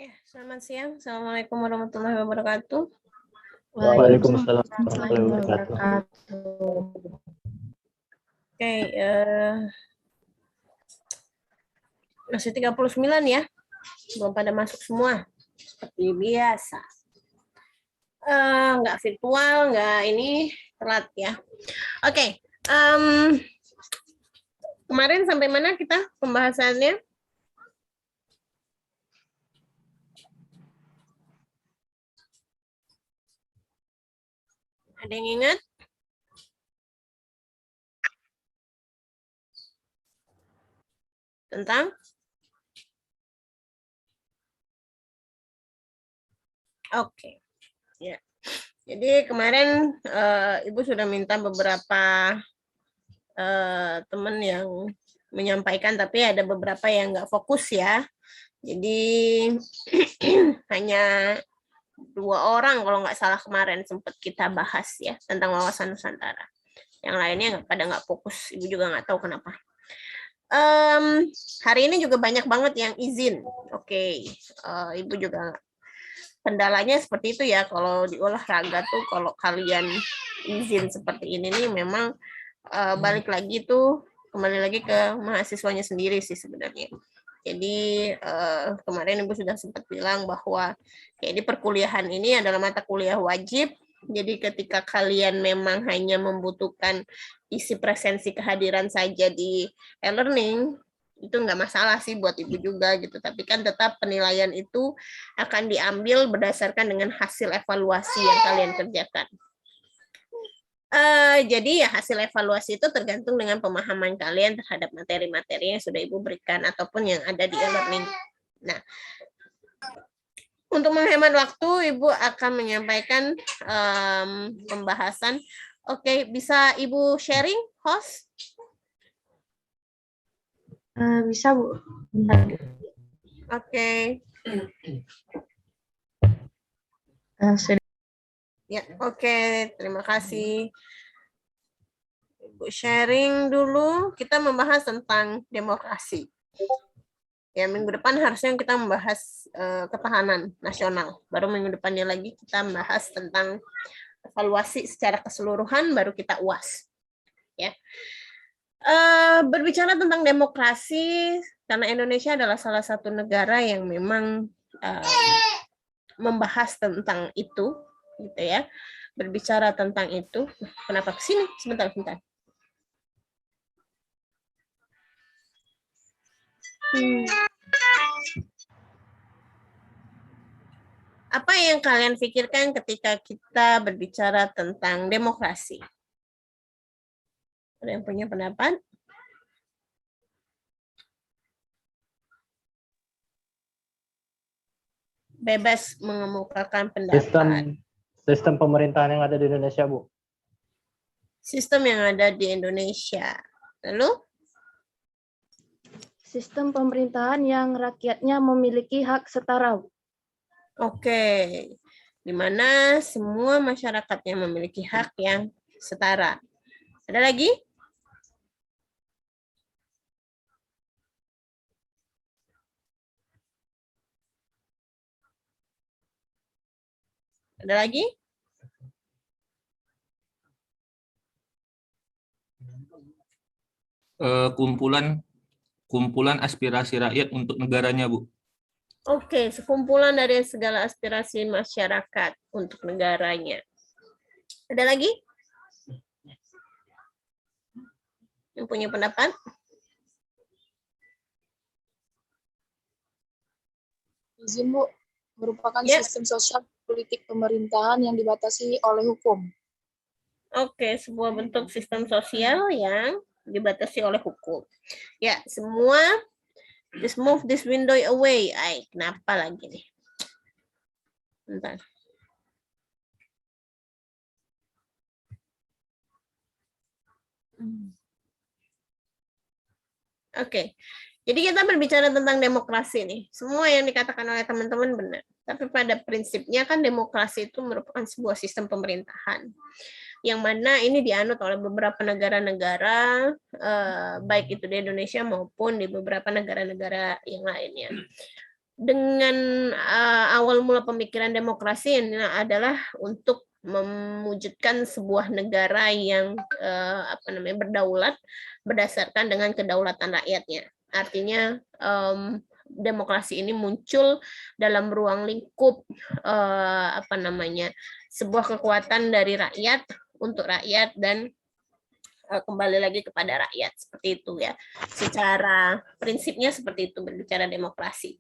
Ya, selamat siang. Assalamualaikum warahmatullahi wabarakatuh. Waalaikumsalam warahmatullahi wabarakatuh. Oke, masih 39 ya. Belum pada masuk semua. Seperti biasa. Nggak virtual, nggak ini telat ya. Oke, kemarin sampai mana kita pembahasannya? Ada yang ingat? Tentang? Oke. Ya. Jadi kemarin Ibu sudah minta beberapa teman yang menyampaikan, tapi ada beberapa yang nggak fokus ya. Jadi hanya 2 orang kalau nggak salah kemarin sempat kita bahas ya tentang wawasan Nusantara. Yang lainnya nggak fokus. Ibu juga nggak tahu kenapa. Hari ini juga banyak banget yang izin. Oke, Ibu juga kendalanya seperti itu ya. Kalau di olahraga tuh kalau kalian izin seperti ini nih memang balik lagi tuh kembali lagi ke mahasiswanya sendiri sih sebenarnya. Jadi kemarin Ibu sudah sempat bilang bahwa kayak di perkuliahan ini adalah mata kuliah wajib. Jadi ketika kalian memang hanya membutuhkan isi presensi kehadiran saja di e-learning, itu nggak masalah sih buat Ibu juga gitu. Tapi kan tetap penilaian itu akan diambil berdasarkan dengan hasil evaluasi yang kalian kerjakan. Jadi ya hasil evaluasi itu tergantung dengan pemahaman kalian terhadap materi-materi yang sudah Ibu berikan ataupun yang ada di e-learning. Nah, untuk menghemat waktu, Ibu akan menyampaikan pembahasan. Oke, bisa Ibu sharing, host? Bisa, Bu. Bentar. Oke. Ya, oke. Terima kasih. Ibu sharing dulu. Kita membahas tentang demokrasi. Ya, minggu depan harusnya kita membahas ketahanan nasional. Baru minggu depannya lagi kita membahas tentang evaluasi secara keseluruhan, baru kita UAS. Ya. Berbicara tentang demokrasi, karena Indonesia adalah salah satu negara yang memang membahas tentang itu, gitu ya. Berbicara tentang itu. Kenapa kesini? Sebentar. Apa yang kalian pikirkan ketika kita berbicara tentang demokrasi? Ada yang punya pendapat? Bebas mengemukakan pendapat. Sistem pemerintahan yang ada di Indonesia, Bu. Sistem yang ada di Indonesia. Lalu? Sistem pemerintahan yang rakyatnya memiliki hak setara. Oke. Di mana semua masyarakatnya memiliki hak yang setara. Ada lagi? Ada lagi? Kumpulan aspirasi rakyat untuk negaranya, Bu. Oke, sekumpulan dari segala aspirasi masyarakat untuk negaranya. Ada lagi? Yang punya pendapat? Izin, Bu, merupakan sistem sosial politik pemerintahan yang dibatasi oleh hukum. Oke, sebuah bentuk sistem sosial yang dibatasi oleh hukum. Ya, semua just move this window away. Ay, kenapa lagi nih? Bentar. Oke. Jadi kita berbicara tentang demokrasi nih. Semua yang dikatakan oleh teman-teman benar. Tapi pada prinsipnya kan demokrasi itu merupakan sebuah sistem pemerintahan. Yang mana ini dianut oleh beberapa negara-negara, baik itu di Indonesia maupun di beberapa negara-negara yang lainnya. dengan awal mula pemikiran demokrasi ini adalah untuk mewujudkan sebuah negara yang berdaulat berdasarkan dengan kedaulatan rakyatnya. Artinya demokrasi ini muncul dalam ruang lingkup sebuah kekuatan dari rakyat untuk rakyat dan kembali lagi kepada rakyat, seperti itu ya. Secara prinsipnya seperti itu berbicara demokrasi.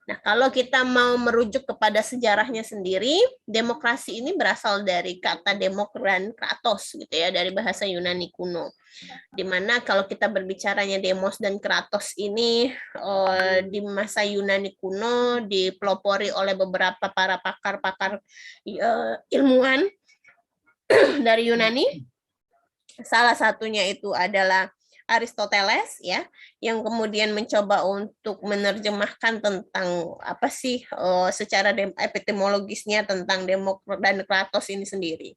Nah, kalau kita mau merujuk kepada sejarahnya sendiri, demokrasi ini berasal dari kata demokran kratos gitu ya, dari bahasa Yunani kuno. Dimana kalau kita berbicaranya demos dan kratos ini di masa Yunani kuno dipelopori oleh beberapa para pakar-pakar ilmuwan dari Yunani. Salah satunya itu adalah Aristoteles ya, yang kemudian mencoba untuk menerjemahkan tentang apa sih secara epistemologisnya tentang demokrat dan kratos ini sendiri.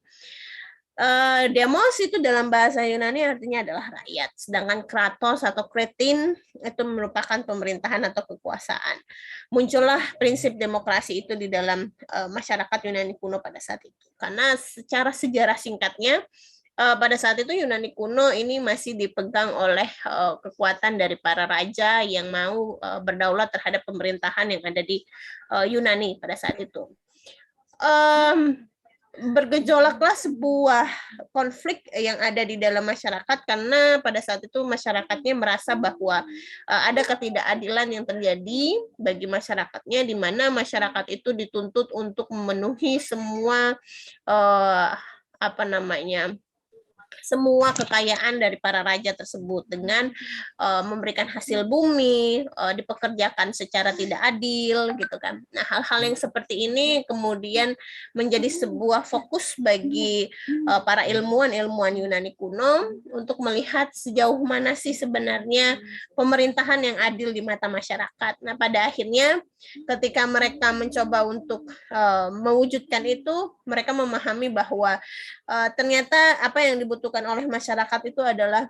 Demos itu dalam bahasa Yunani artinya adalah rakyat, sedangkan kratos atau kretin itu merupakan pemerintahan atau kekuasaan. Muncullah prinsip demokrasi itu di dalam masyarakat Yunani kuno pada saat itu. Karena secara sejarah singkatnya, pada saat itu Yunani kuno ini masih dipegang oleh kekuatan dari para raja yang mau berdaulat terhadap pemerintahan yang ada di Yunani pada saat itu. Bergejolaklah sebuah konflik yang ada di dalam masyarakat karena pada saat itu masyarakatnya merasa bahwa ada ketidakadilan yang terjadi bagi masyarakatnya, di mana masyarakat itu dituntut untuk memenuhi semua semua kekayaan dari para raja tersebut dengan memberikan hasil bumi, dipekerjakan secara tidak adil gitu kan. Nah, hal-hal yang seperti ini kemudian menjadi sebuah fokus bagi para ilmuwan Yunani kuno untuk melihat sejauh mana sih sebenarnya pemerintahan yang adil di mata masyarakat. Nah, pada akhirnya ketika mereka mencoba untuk mewujudkan itu, mereka memahami bahwa ternyata apa yang dibutuhkan oleh masyarakat itu adalah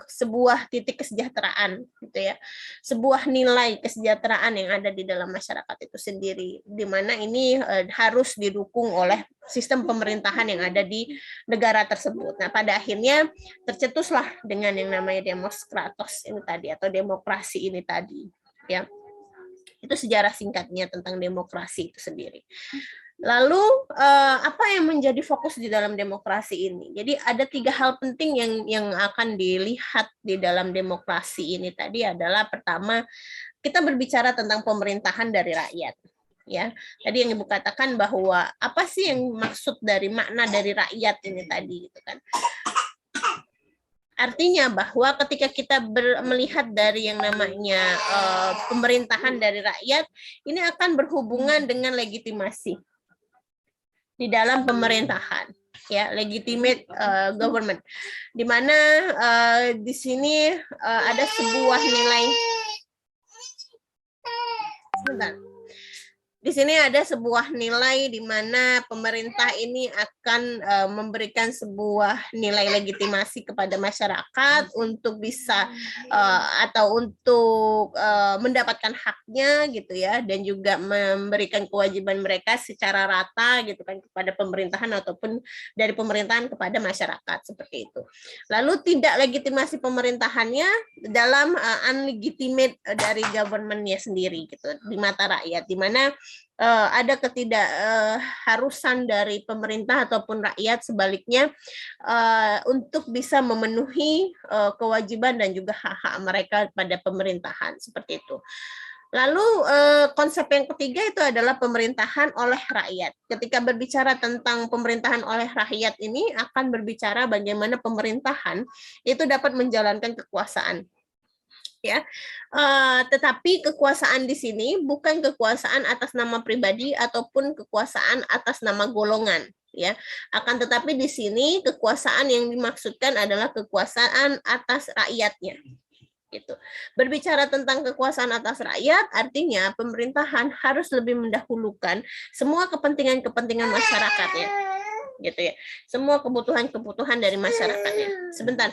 sebuah titik kesejahteraan gitu ya, sebuah nilai kesejahteraan yang ada di dalam masyarakat itu sendiri, di mana ini harus didukung oleh sistem pemerintahan yang ada di negara tersebut. Nah, pada akhirnya tercetuslah dengan yang namanya demos kratos ini tadi atau demokrasi ini tadi ya. Itu sejarah singkatnya tentang demokrasi itu sendiri. Lalu apa yang menjadi fokus di dalam demokrasi ini? Jadi ada 3 hal penting yang akan dilihat di dalam demokrasi ini tadi adalah pertama, kita berbicara tentang pemerintahan dari rakyat. Ya, tadi yang Ibu katakan bahwa apa sih yang maksud dari makna dari rakyat ini tadi gitu kan? Artinya bahwa ketika kita melihat dari yang namanya pemerintahan dari rakyat, ini akan berhubungan dengan legitimasi di dalam pemerintahan, ya, legitimate government, di mana di sini ada sebuah nilai. Sebentar. Di sini ada sebuah nilai di mana pemerintah ini akan memberikan sebuah nilai legitimasi kepada masyarakat untuk bisa atau untuk mendapatkan haknya gitu ya, dan juga memberikan kewajiban mereka secara rata gitu kan kepada pemerintahan ataupun dari pemerintahan kepada masyarakat seperti itu. Lalu tidak legitimasi pemerintahannya dalam unlegitimate dari government-nya sendiri gitu di mata rakyat, di mana ada ketidakharusan dari pemerintah ataupun rakyat sebaliknya untuk bisa memenuhi kewajiban dan juga hak-hak mereka pada pemerintahan seperti itu. Lalu konsep yang ketiga itu adalah pemerintahan oleh rakyat. Ketika berbicara tentang pemerintahan oleh rakyat ini akan berbicara bagaimana pemerintahan itu dapat menjalankan kekuasaan. Ya, tetapi kekuasaan di sini bukan kekuasaan atas nama pribadi ataupun kekuasaan atas nama golongan, ya. Akan tetapi di sini kekuasaan yang dimaksudkan adalah kekuasaan atas rakyatnya. Gitu. Berbicara tentang kekuasaan atas rakyat, artinya pemerintahan harus lebih mendahulukan semua kepentingan-kepentingan masyarakatnya, gitu ya. Semua kebutuhan-kebutuhan dari masyarakatnya. Sebentar.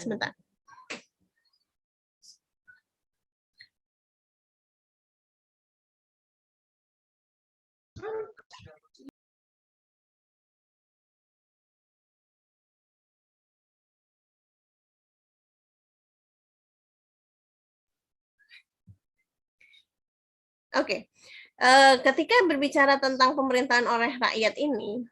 Oke. Ketika berbicara tentang pemerintahan oleh rakyat ini,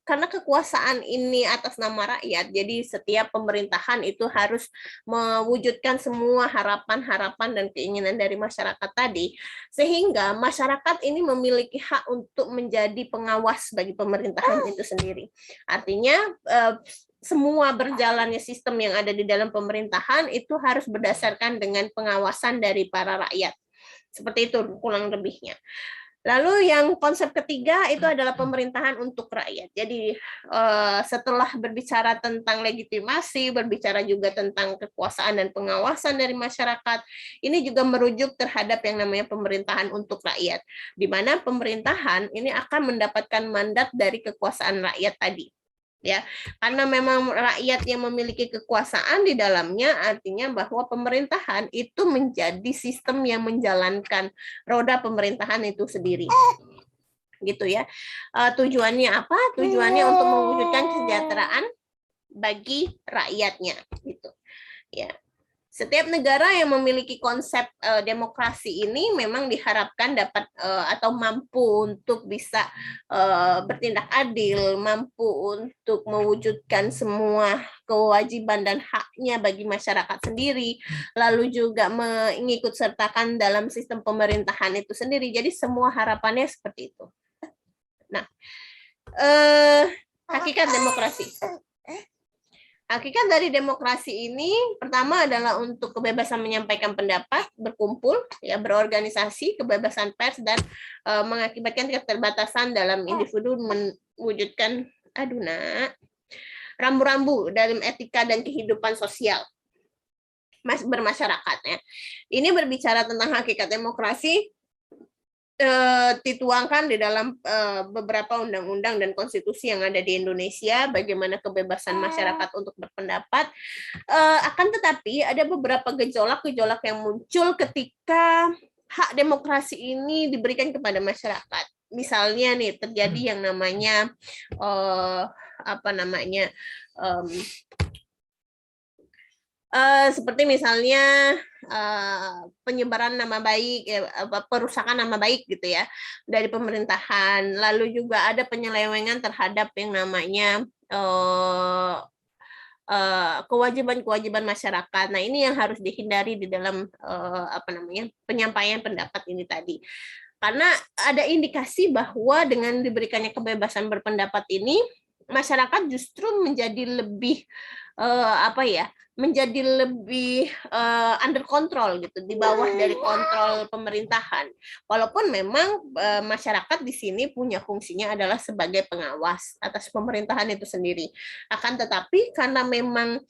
karena kekuasaan ini atas nama rakyat, jadi setiap pemerintahan itu harus mewujudkan semua harapan-harapan dan keinginan dari masyarakat tadi, sehingga masyarakat ini memiliki hak untuk menjadi pengawas bagi pemerintahan itu sendiri. Artinya, semua berjalannya sistem yang ada di dalam pemerintahan itu harus berdasarkan dengan pengawasan dari para rakyat. Seperti itu kurang lebihnya. Lalu yang konsep ketiga itu adalah pemerintahan untuk rakyat. Jadi setelah berbicara tentang legitimasi, berbicara juga tentang kekuasaan dan pengawasan dari masyarakat, ini juga merujuk terhadap yang namanya pemerintahan untuk rakyat, di mana pemerintahan ini akan mendapatkan mandat dari kekuasaan rakyat tadi. Ya, karena memang rakyat yang memiliki kekuasaan di dalamnya, artinya bahwa pemerintahan itu menjadi sistem yang menjalankan roda pemerintahan itu sendiri, gitu ya. Tujuannya apa? Tujuannya untuk mewujudkan kesejahteraan bagi rakyatnya, gitu. Ya. Setiap negara yang memiliki konsep demokrasi ini memang diharapkan dapat atau mampu untuk bisa bertindak adil, mampu untuk mewujudkan semua kewajiban dan haknya bagi masyarakat sendiri, lalu juga mengikut sertakan dalam sistem pemerintahan itu sendiri. Jadi semua harapannya seperti itu. Nah, hakikat demokrasi. Hakikat dari demokrasi ini pertama adalah untuk kebebasan menyampaikan pendapat, berkumpul, ya, berorganisasi, kebebasan pers, dan mengakibatkan keterbatasan dalam individu mewujudkan rambu-rambu dalam etika dan kehidupan sosial bermasyarakat. Ya. Ini berbicara tentang hakikat demokrasi, dituangkan di dalam beberapa undang-undang dan konstitusi yang ada di Indonesia, bagaimana kebebasan masyarakat untuk berpendapat. Akan tetapi ada beberapa gejolak-gejolak yang muncul ketika hak demokrasi ini diberikan kepada masyarakat. Misalnya nih terjadi yang namanya seperti misalnya penyebaran nama baik, perusakan nama baik gitu ya dari pemerintahan. Lalu juga ada penyelewengan terhadap yang namanya kewajiban-kewajiban masyarakat. Nah, ini yang harus dihindari di dalam penyampaian pendapat ini tadi. Karena ada indikasi bahwa dengan diberikannya kebebasan berpendapat ini, masyarakat justru menjadi lebih under control gitu, di bawah dari kontrol pemerintahan. Walaupun memang masyarakat di sini punya fungsinya adalah sebagai pengawas atas pemerintahan itu sendiri. Akan tetapi karena memang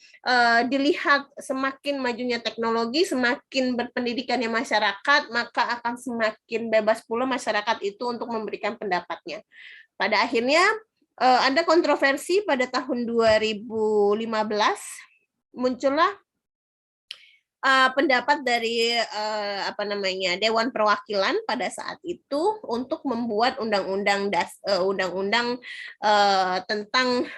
dilihat semakin majunya teknologi, semakin berpendidikannya masyarakat, maka akan semakin bebas pula masyarakat itu untuk memberikan pendapatnya. Pada akhirnya ada kontroversi pada tahun 2015, muncullah pendapat dari Dewan Perwakilan pada saat itu untuk membuat undang-undang tentang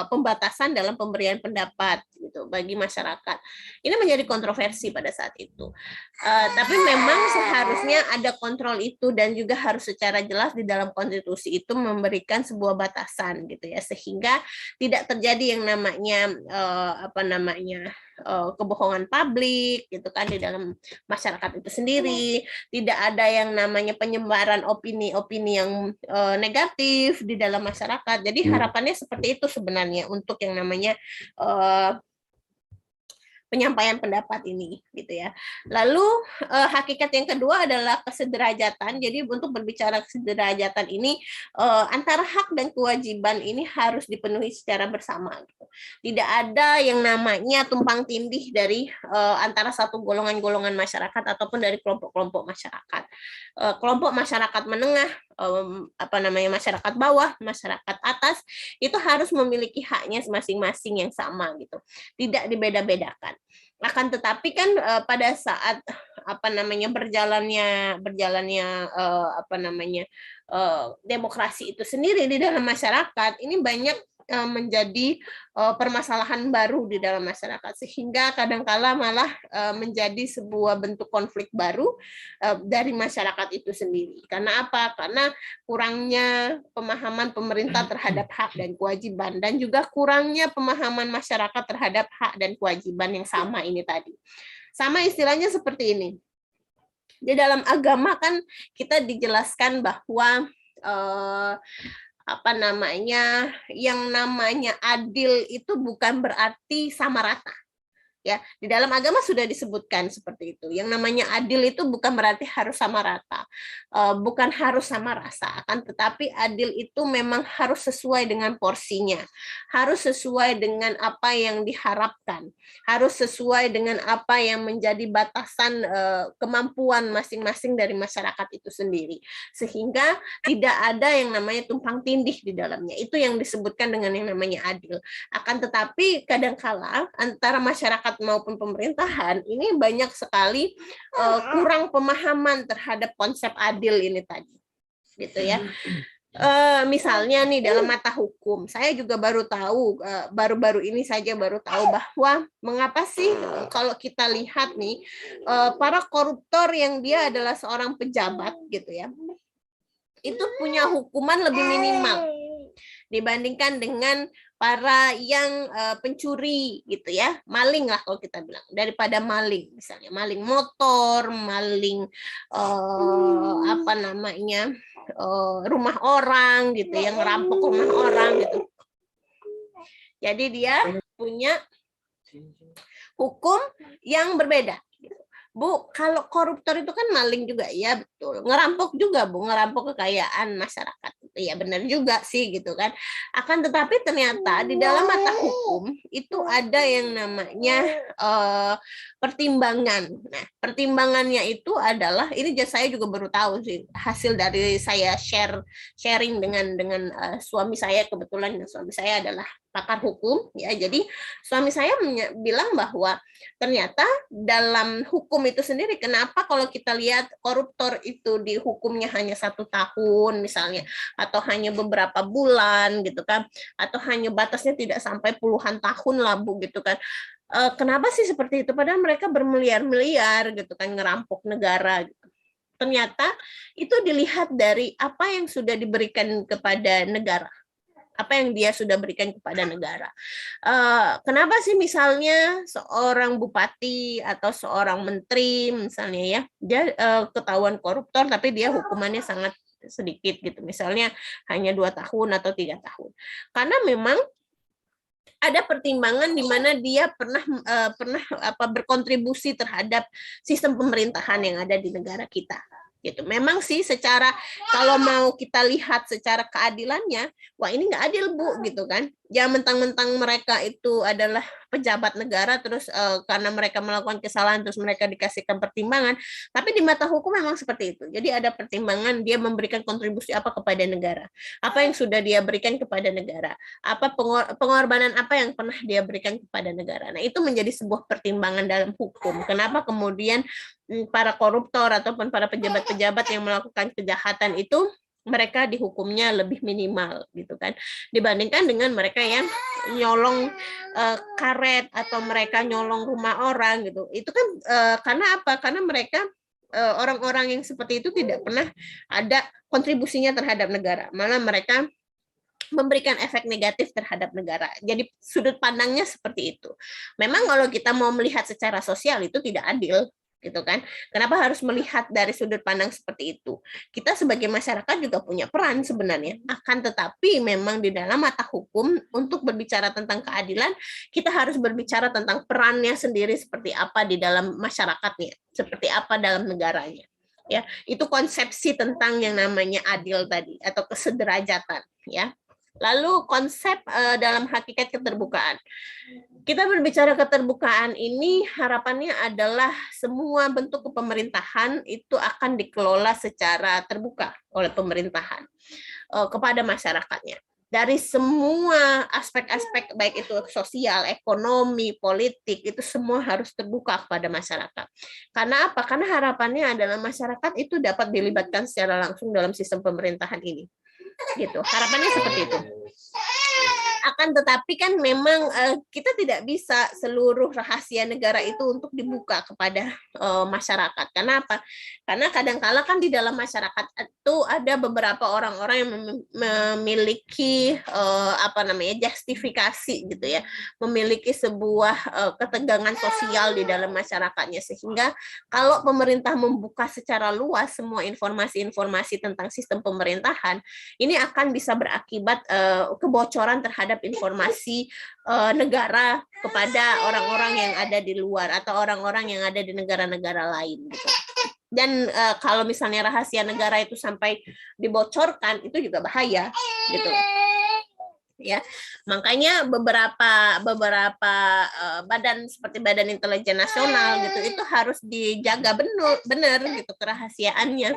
pembatasan dalam pemberian pendapat gitu bagi masyarakat. Ini menjadi kontroversi pada saat itu. Tapi memang seharusnya ada kontrol itu dan juga harus secara jelas di dalam konstitusi itu memberikan sebuah batasan gitu ya, sehingga tidak terjadi yang namanya kebohongan publik gitu kan di dalam masyarakat itu sendiri, tidak ada yang namanya penyebaran opini-opini yang negatif di dalam masyarakat. Jadi harapannya seperti itu sebenarnya untuk yang namanya penyampaian pendapat ini gitu ya. Lalu hakikat yang kedua adalah kesederajatan. Jadi untuk berbicara kesederajatan ini antara hak dan kewajiban ini harus dipenuhi secara bersama gitu. Tidak ada yang namanya tumpang tindih dari antara satu golongan-golongan masyarakat ataupun dari kelompok-kelompok masyarakat. Kelompok masyarakat menengah, masyarakat bawah, masyarakat atas itu harus memiliki haknya masing-masing yang sama gitu. Tidak dibeda-bedakan. Akan tetapi kan pada saat berjalannya demokrasi itu sendiri di dalam masyarakat ini banyak menjadi permasalahan baru di dalam masyarakat, sehingga kadangkala malah menjadi sebuah bentuk konflik baru dari masyarakat itu sendiri. Karena apa? Karena kurangnya pemahaman pemerintah terhadap hak dan kewajiban, dan juga kurangnya pemahaman masyarakat terhadap hak dan kewajiban yang sama ini tadi. Sama istilahnya seperti ini. Di dalam agama kan kita dijelaskan bahwa yang namanya adil itu bukan berarti sama rata. Ya, di dalam agama sudah disebutkan seperti itu. Yang namanya adil itu bukan berarti harus sama rata, bukan harus sama rasa, akan tetapi adil itu memang harus sesuai dengan porsinya, harus sesuai dengan apa yang diharapkan, harus sesuai dengan apa yang menjadi batasan kemampuan masing-masing dari masyarakat itu sendiri, sehingga tidak ada yang namanya tumpang tindih di dalamnya. Itu yang disebutkan dengan yang namanya adil. Akan tetapi kadangkala antara masyarakat maupun pemerintahan ini banyak sekali kurang pemahaman terhadap konsep adil ini tadi, gitu ya. Misalnya nih dalam mata hukum, saya juga baru tahu, baru-baru ini saja baru tahu bahwa mengapa sih kalau kita lihat nih para koruptor yang dia adalah seorang pejabat gitu ya, itu punya hukuman lebih minimal dibandingkan dengan para yang pencuri gitu ya, maling lah kalau kita bilang, daripada maling, misalnya maling motor, maling rumah orang gitu, yang ngerampok rumah orang gitu. Jadi dia punya hukum yang berbeda. Bu, kalau koruptor itu kan maling juga, ya betul. Ngerampok juga, Bu, ngerampok kekayaan masyarakat. Ya benar juga sih gitu kan. Akan tetapi ternyata di dalam mata hukum itu ada yang namanya pertimbangan. Nah, pertimbangannya itu adalah, ini saya juga baru tahu sih, hasil dari saya sharing dengan suami saya, kebetulan suami saya adalah pakar hukum ya. Jadi suami saya bilang bahwa ternyata dalam hukum itu sendiri, kenapa kalau kita lihat koruptor itu dihukumnya hanya 1 tahun misalnya, atau hanya beberapa bulan gitu kan, atau hanya batasnya tidak sampai puluhan tahun lah Bu gitu kan. Kenapa sih seperti itu, padahal mereka bermiliar-miliar gitu kan ngerampok negara gitu. Ternyata itu dilihat dari apa yang sudah diberikan kepada negara, apa yang dia sudah berikan kepada negara. Kenapa sih misalnya seorang bupati atau seorang menteri misalnya ya, dia ketahuan koruptor tapi dia hukumannya sangat sedikit gitu, misalnya hanya 2 tahun atau 3 tahun. Karena memang ada pertimbangan di mana dia pernah berkontribusi terhadap sistem pemerintahan yang ada di negara kita. Gitu. Memang sih secara, kalau mau kita lihat secara keadilannya, wah ini nggak adil Bu gitu kan. Jangan mentang-mentang mereka itu adalah pejabat negara terus karena mereka melakukan kesalahan terus mereka dikasihkan pertimbangan, tapi di mata hukum memang seperti itu. Jadi ada pertimbangan, dia memberikan kontribusi apa kepada negara, apa yang sudah dia berikan kepada negara, apa pengorbanan apa yang pernah dia berikan kepada negara. Nah itu menjadi sebuah pertimbangan dalam hukum. Kenapa kemudian para koruptor ataupun para pejabat-pejabat yang melakukan kejahatan itu mereka dihukumnya lebih minimal gitu kan, dibandingkan dengan mereka yang nyolong karet atau mereka nyolong rumah orang gitu. Itu kan karena apa? Karena mereka orang-orang yang seperti itu tidak pernah ada kontribusinya terhadap negara, malah mereka memberikan efek negatif terhadap negara. Jadi sudut pandangnya seperti itu. Memang kalau kita mau melihat secara sosial itu tidak adil gitu kan. Kenapa harus melihat dari sudut pandang seperti itu? Kita sebagai masyarakat juga punya peran sebenarnya. Akan tetapi memang di dalam mata hukum untuk berbicara tentang keadilan, kita harus berbicara tentang perannya sendiri seperti apa di dalam masyarakatnya, seperti apa dalam negaranya. Ya, itu konsepsi tentang yang namanya adil tadi atau kesederajatan, ya. Lalu konsep dalam hakikat keterbukaan. Kita berbicara keterbukaan ini harapannya adalah semua bentuk kepemerintahan itu akan dikelola secara terbuka oleh pemerintahan kepada masyarakatnya. Dari semua aspek-aspek baik itu sosial, ekonomi, politik, itu semua harus terbuka kepada masyarakat. Karena apa? Karena harapannya adalah masyarakat itu dapat dilibatkan secara langsung dalam sistem pemerintahan ini. Gitu. Harapannya seperti itu. Akan tetapi kan memang kita tidak bisa seluruh rahasia negara itu untuk dibuka kepada masyarakat. Kenapa? Karena kadang-kala kan di dalam masyarakat itu ada beberapa orang-orang yang memiliki justifikasi gitu ya, memiliki sebuah ketegangan sosial di dalam masyarakatnya, sehingga kalau pemerintah membuka secara luas semua informasi-informasi tentang sistem pemerintahan, ini akan bisa berakibat kebocoran terhadap informasi negara kepada orang-orang yang ada di luar atau orang-orang yang ada di negara-negara lain gitu. Dan kalau misalnya rahasia negara itu sampai dibocorkan, itu juga bahaya gitu. Ya, makanya beberapa badan seperti Badan Intelijen Nasional gitu itu harus dijaga benar gitu kerahasiaannya.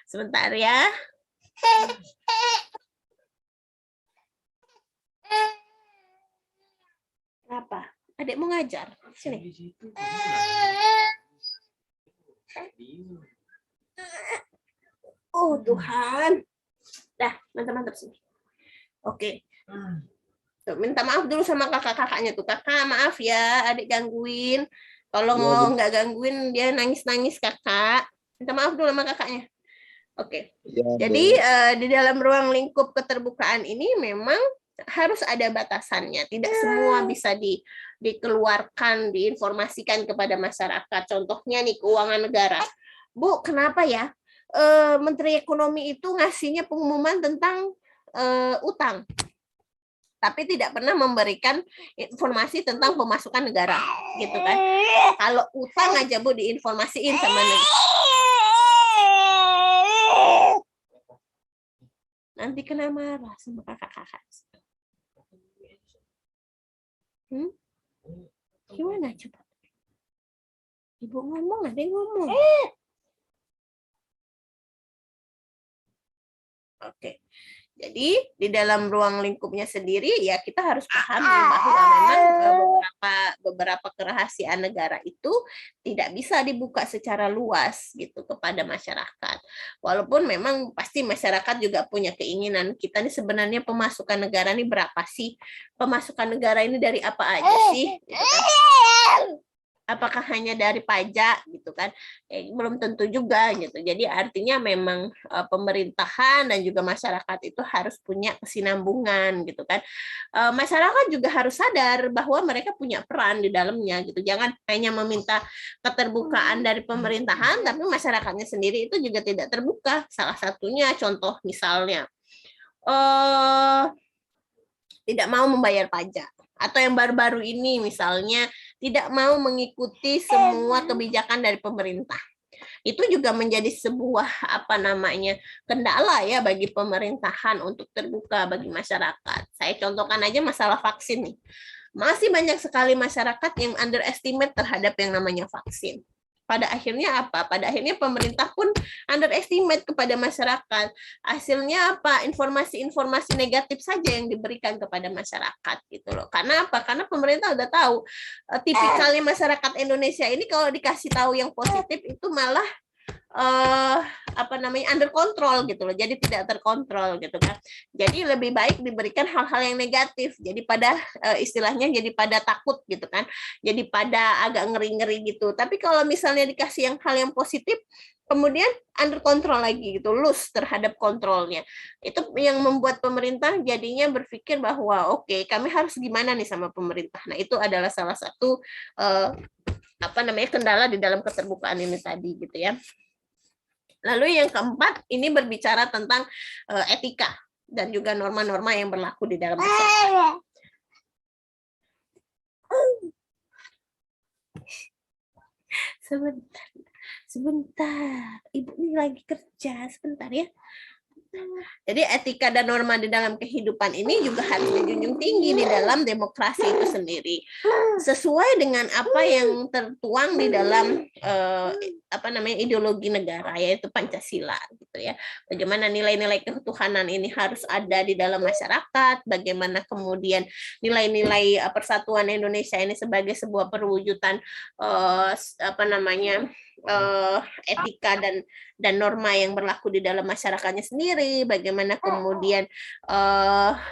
Sebentar ya. Kenapa? Adik mau ngajar? Sini. Oh Tuhan. Dah, mantap-mantap sini. Oke. Tuh, minta maaf dulu sama kakak-kakaknya tuh. Kakak, maaf ya, adik gangguin. Kalau mau nggak gangguin, dia nangis-nangis kakak. Minta maaf dulu sama kakaknya. Oke. Jadi di dalam ruang lingkup keterbukaan ini memang harus ada batasannya. Tidak semua bisa dikeluarkan, diinformasikan kepada masyarakat. Contohnya nih keuangan negara. Bu, kenapa ya? Menteri Ekonomi itu ngasihnya pengumuman tentang utang, tapi tidak pernah memberikan informasi tentang pemasukan negara, gitu kan? Kalau utang aja Bu diinformasiin sama negara. Nanti kena marah sama kakak-kakak. Gimana coba? Ibu ngomong, ada yang ngomong. Oke, jadi di dalam ruang lingkupnya sendiri ya kita harus pahami bahwa memang beberapa kerahasiaan negara itu tidak bisa dibuka secara luas gitu kepada masyarakat. Walaupun memang pasti masyarakat juga punya keinginan, kita nih sebenarnya pemasukan negara ini berapa sih? Pemasukan negara ini dari apa aja sih? Gitu kan? Apakah hanya dari pajak gitu kan? Belum tentu juga gitu. Jadi artinya memang pemerintahan dan juga masyarakat itu harus punya kesinambungan gitu kan. Masyarakat juga harus sadar bahwa mereka punya peran di dalamnya gitu. Jangan hanya meminta keterbukaan dari pemerintahan tapi masyarakatnya sendiri itu juga tidak terbuka. Salah satunya contoh misalnya tidak mau membayar pajak, atau yang baru-baru ini misalnya tidak mau mengikuti semua kebijakan dari pemerintah. Itu juga menjadi sebuah kendala ya bagi pemerintahan untuk terbuka bagi masyarakat. Saya contohkan aja masalah vaksin nih. Masih banyak sekali masyarakat yang underestimate terhadap yang namanya vaksin. Pada akhirnya apa? Pada akhirnya pemerintah pun underestimate kepada masyarakat. Hasilnya apa? Informasi-informasi negatif saja yang diberikan kepada masyarakat gitu loh. Karena apa? Karena pemerintah udah tahu tipikalnya masyarakat Indonesia ini kalau dikasih tahu yang positif itu malah under control gitu loh. Jadi tidak terkontrol gitu kan. Jadi lebih baik diberikan hal-hal yang negatif. Jadi pada istilahnya jadi pada takut gitu kan. Jadi pada agak ngeri-ngeri gitu. Tapi kalau misalnya dikasih hal yang positif, kemudian under control lagi gitu, loose terhadap kontrolnya. Itu yang membuat pemerintah jadinya berpikir bahwa oke, kami harus gimana nih sama pemerintah. Nah, itu adalah salah satu kendala di dalam keterbukaan ini tadi gitu ya. Lalu yang keempat, ini berbicara tentang etika dan juga norma-norma yang berlaku di dalam masyarakat. Sebentar. Ibu ini lagi kerja, sebentar ya. Jadi etika dan norma di dalam kehidupan ini juga harus dijunjung tinggi di dalam demokrasi itu sendiri, sesuai dengan apa yang tertuang di dalam ideologi negara, yaitu Pancasila gitu ya. Bagaimana nilai-nilai ketuhanan ini harus ada di dalam masyarakat, bagaimana kemudian nilai-nilai persatuan Indonesia ini sebagai sebuah perwujudan etika dan norma yang berlaku di dalam masyarakatnya sendiri, bagaimana kemudian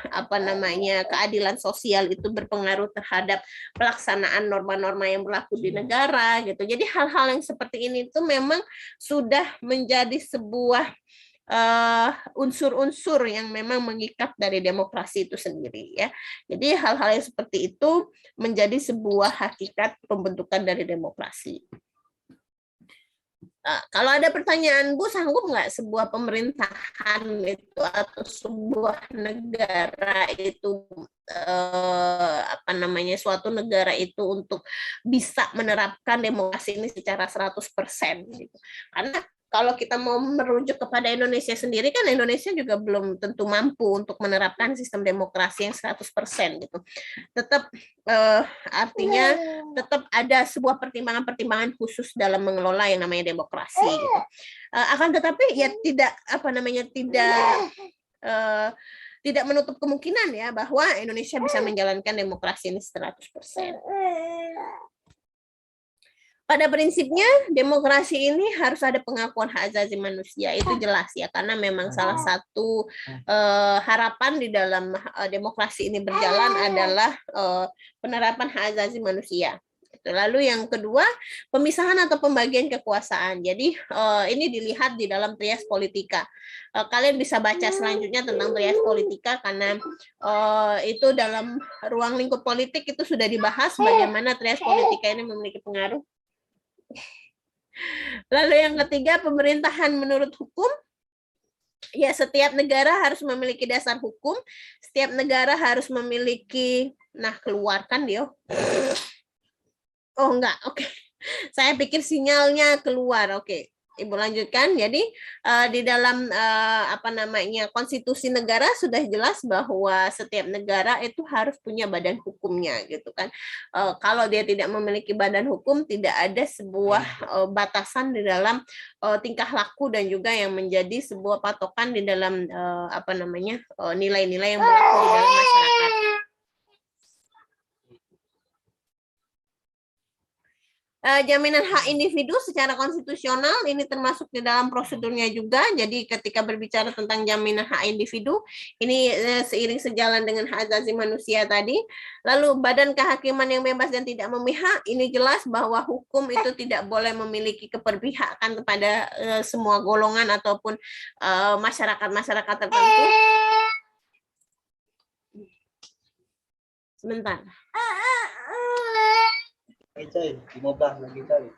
apa namanya keadilan sosial itu berpengaruh terhadap pelaksanaan norma-norma yang berlaku di negara gitu. Jadi hal-hal yang seperti ini itu memang sudah menjadi sebuah unsur-unsur yang memang mengikat dari demokrasi itu sendiri ya. Jadi hal-hal yang seperti itu menjadi sebuah hakikat pembentukan dari demokrasi. Kalau ada pertanyaan, Bu, sanggup nggak sebuah pemerintahan itu atau sebuah negara itu apa namanya suatu negara itu untuk bisa menerapkan demokrasi ini secara 100% gitu. Karena kalau kita mau merujuk kepada Indonesia sendiri, kan Indonesia juga belum tentu mampu untuk menerapkan sistem demokrasi yang 100% gitu. Tetap artinya tetap ada sebuah pertimbangan-pertimbangan khusus dalam mengelola yang namanya demokrasi gitu. Akan tetapi ya tidak apa namanya tidak menutup kemungkinan ya bahwa Indonesia bisa menjalankan demokrasi ini 100%. Pada prinsipnya demokrasi ini harus ada pengakuan hak asasi manusia, itu jelas ya, karena memang salah satu harapan di dalam demokrasi ini berjalan adalah penerapan hak asasi manusia. Lalu yang kedua, pemisahan atau pembagian kekuasaan. Jadi ini dilihat di dalam trias politika. Kalian bisa baca selanjutnya tentang trias politika karena itu dalam ruang lingkup politik itu sudah dibahas bagaimana trias politika ini memiliki pengaruh. Lalu yang ketiga, pemerintahan menurut hukum. Ya, setiap negara harus memiliki dasar hukum, setiap negara harus memiliki, keluarkan dia. Oh enggak, oke. Saya pikir sinyalnya keluar, oke. Ibu lanjutkan. Jadi di dalam apa namanya konstitusi negara sudah jelas bahwa setiap negara itu harus punya badan hukumnya gitu kan. Kalau dia tidak memiliki badan hukum, tidak ada sebuah batasan di dalam tingkah laku dan juga yang menjadi sebuah patokan di dalam apa namanya nilai-nilai yang berlaku di dalam masyarakat. Jaminan hak individu secara konstitusional ini termasuk di dalam prosedurnya juga. Jadi ketika berbicara tentang jaminan hak individu, ini seiring sejalan dengan hak asasi manusia tadi. Lalu badan kehakiman yang bebas dan tidak memihak, ini jelas bahwa hukum itu tidak boleh memiliki keberpihakan kepada semua golongan ataupun masyarakat-masyarakat tertentu. Sebentar. Coy, 15 lagi coy.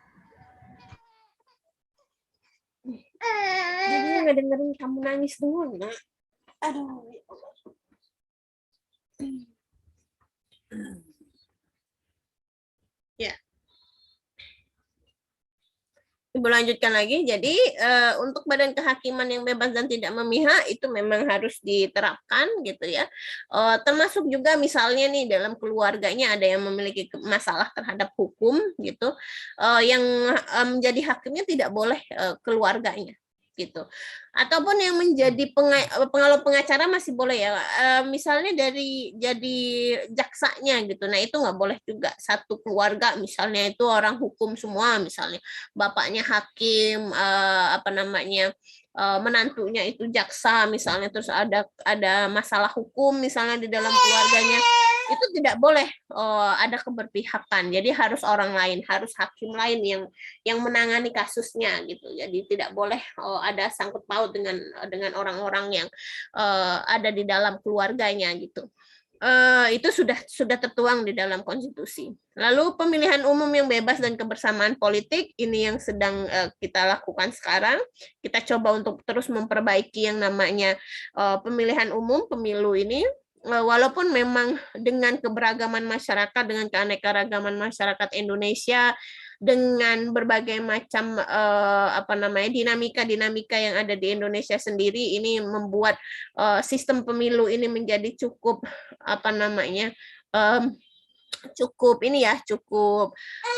Jadi nggak dengerin kamu nangis dulu, Nak. Aduh, ya Allah. Ya. Ibu lanjutkan lagi. Jadi untuk badan kehakiman yang bebas dan tidak memihak itu memang harus diterapkan gitu ya. Termasuk juga misalnya nih dalam keluarganya ada yang memiliki masalah terhadap hukum gitu, yang menjadi hakimnya tidak boleh keluarganya gitu. Ataupun yang menjadi pengawal pengacara masih boleh ya. Misalnya jadi jaksanya gitu. Nah, itu nggak boleh juga satu keluarga misalnya itu orang hukum semua misalnya. Bapaknya hakim, apa namanya? Menantunya itu jaksa misalnya, terus ada masalah hukum misalnya di dalam keluarganya, itu tidak boleh ada keberpihakan. Jadi harus orang lain, harus hakim lain yang menangani kasusnya gitu. Jadi tidak boleh ada sangkut paut dengan orang-orang yang ada di dalam keluarganya gitu. Itu sudah tertuang di dalam konstitusi. Lalu pemilihan umum yang bebas dan kebersamaan politik ini yang sedang kita lakukan sekarang. Kita coba untuk terus memperbaiki yang namanya pemilihan umum, pemilu ini. Walaupun memang dengan keberagaman masyarakat, dengan keanekaragaman masyarakat Indonesia, dengan berbagai macam apa namanya dinamika yang ada di Indonesia sendiri, ini membuat sistem pemilu ini menjadi cukup apa namanya cukup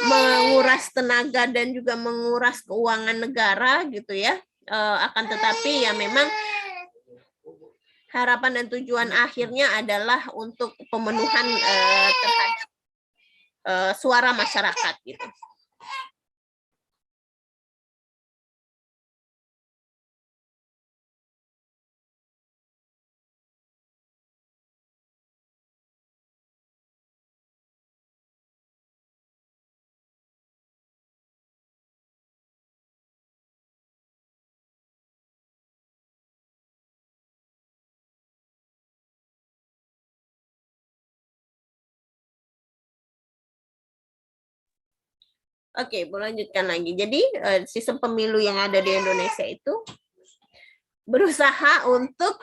menguras tenaga dan juga menguras keuangan negara gitu ya. Akan tetapi ya memang harapan dan tujuan akhirnya adalah untuk pemenuhan terhadap suara masyarakat gitu. Oke, melanjutkan lagi. Jadi sistem pemilu yang ada di Indonesia itu berusaha untuk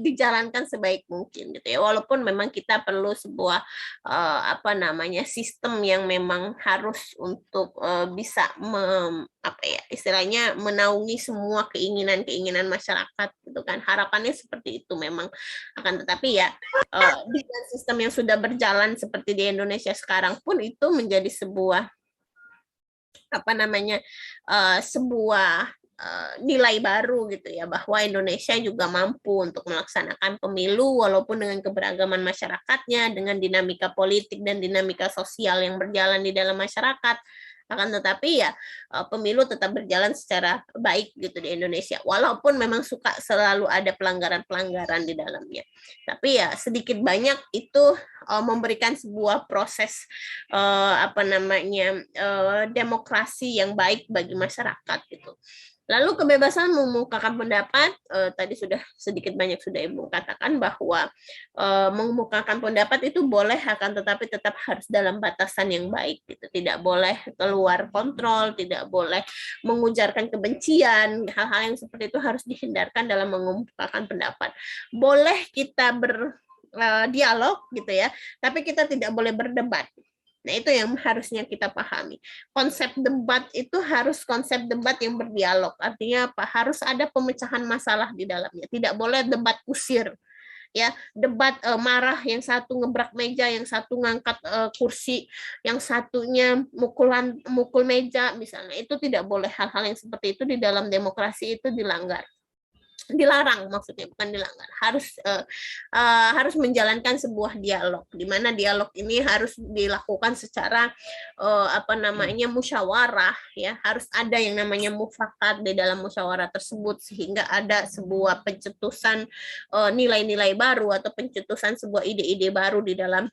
dijalankan sebaik mungkin gitu ya, walaupun memang kita perlu sebuah apa namanya sistem yang memang harus untuk bisa apa ya istilahnya menaungi semua keinginan masyarakat gitu kan, harapannya seperti itu memang, akan tetapi ya dengan sistem yang sudah berjalan seperti di Indonesia sekarang pun itu menjadi sebuah apa namanya sebuah nilai baru gitu ya, bahwa Indonesia juga mampu untuk melaksanakan pemilu walaupun dengan keberagaman masyarakatnya, dengan dinamika politik dan dinamika sosial yang berjalan di dalam masyarakat. Akan tetapi ya pemilu tetap berjalan secara baik gitu di Indonesia, walaupun memang suka selalu ada pelanggaran-pelanggaran di dalamnya. Tapi ya sedikit banyak itu memberikan sebuah proses apa namanya demokrasi yang baik bagi masyarakat gitu. Lalu kebebasan mengemukakan pendapat, tadi sudah sedikit banyak sudah Ibu katakan bahwa mengemukakan pendapat itu boleh, akan tetapi tetap harus dalam batasan yang baik gitu. Tidak boleh keluar kontrol, tidak boleh mengujarkan kebencian, hal-hal yang seperti itu harus dihindarkan dalam mengemukakan pendapat. Boleh kita berdialog gitu ya, tapi kita tidak boleh berdebat. Nah, itu yang harusnya kita pahami. Konsep debat itu harus konsep debat yang berdialog. Artinya apa? Harus ada pemecahan masalah di dalamnya. Tidak boleh debat kusir. Ya, debat marah, yang satu ngebrak meja, yang satu ngangkat kursi, yang satunya mukul meja misalnya. Itu tidak boleh, hal-hal yang seperti itu di dalam demokrasi itu dilanggar. Dilarang, maksudnya bukan dilanggar, harus menjalankan sebuah dialog, di mana dialog ini harus dilakukan secara apa namanya musyawarah ya, harus ada yang namanya mufakat di dalam musyawarah tersebut sehingga ada sebuah pencetusan nilai-nilai baru atau pencetusan sebuah ide-ide baru di dalam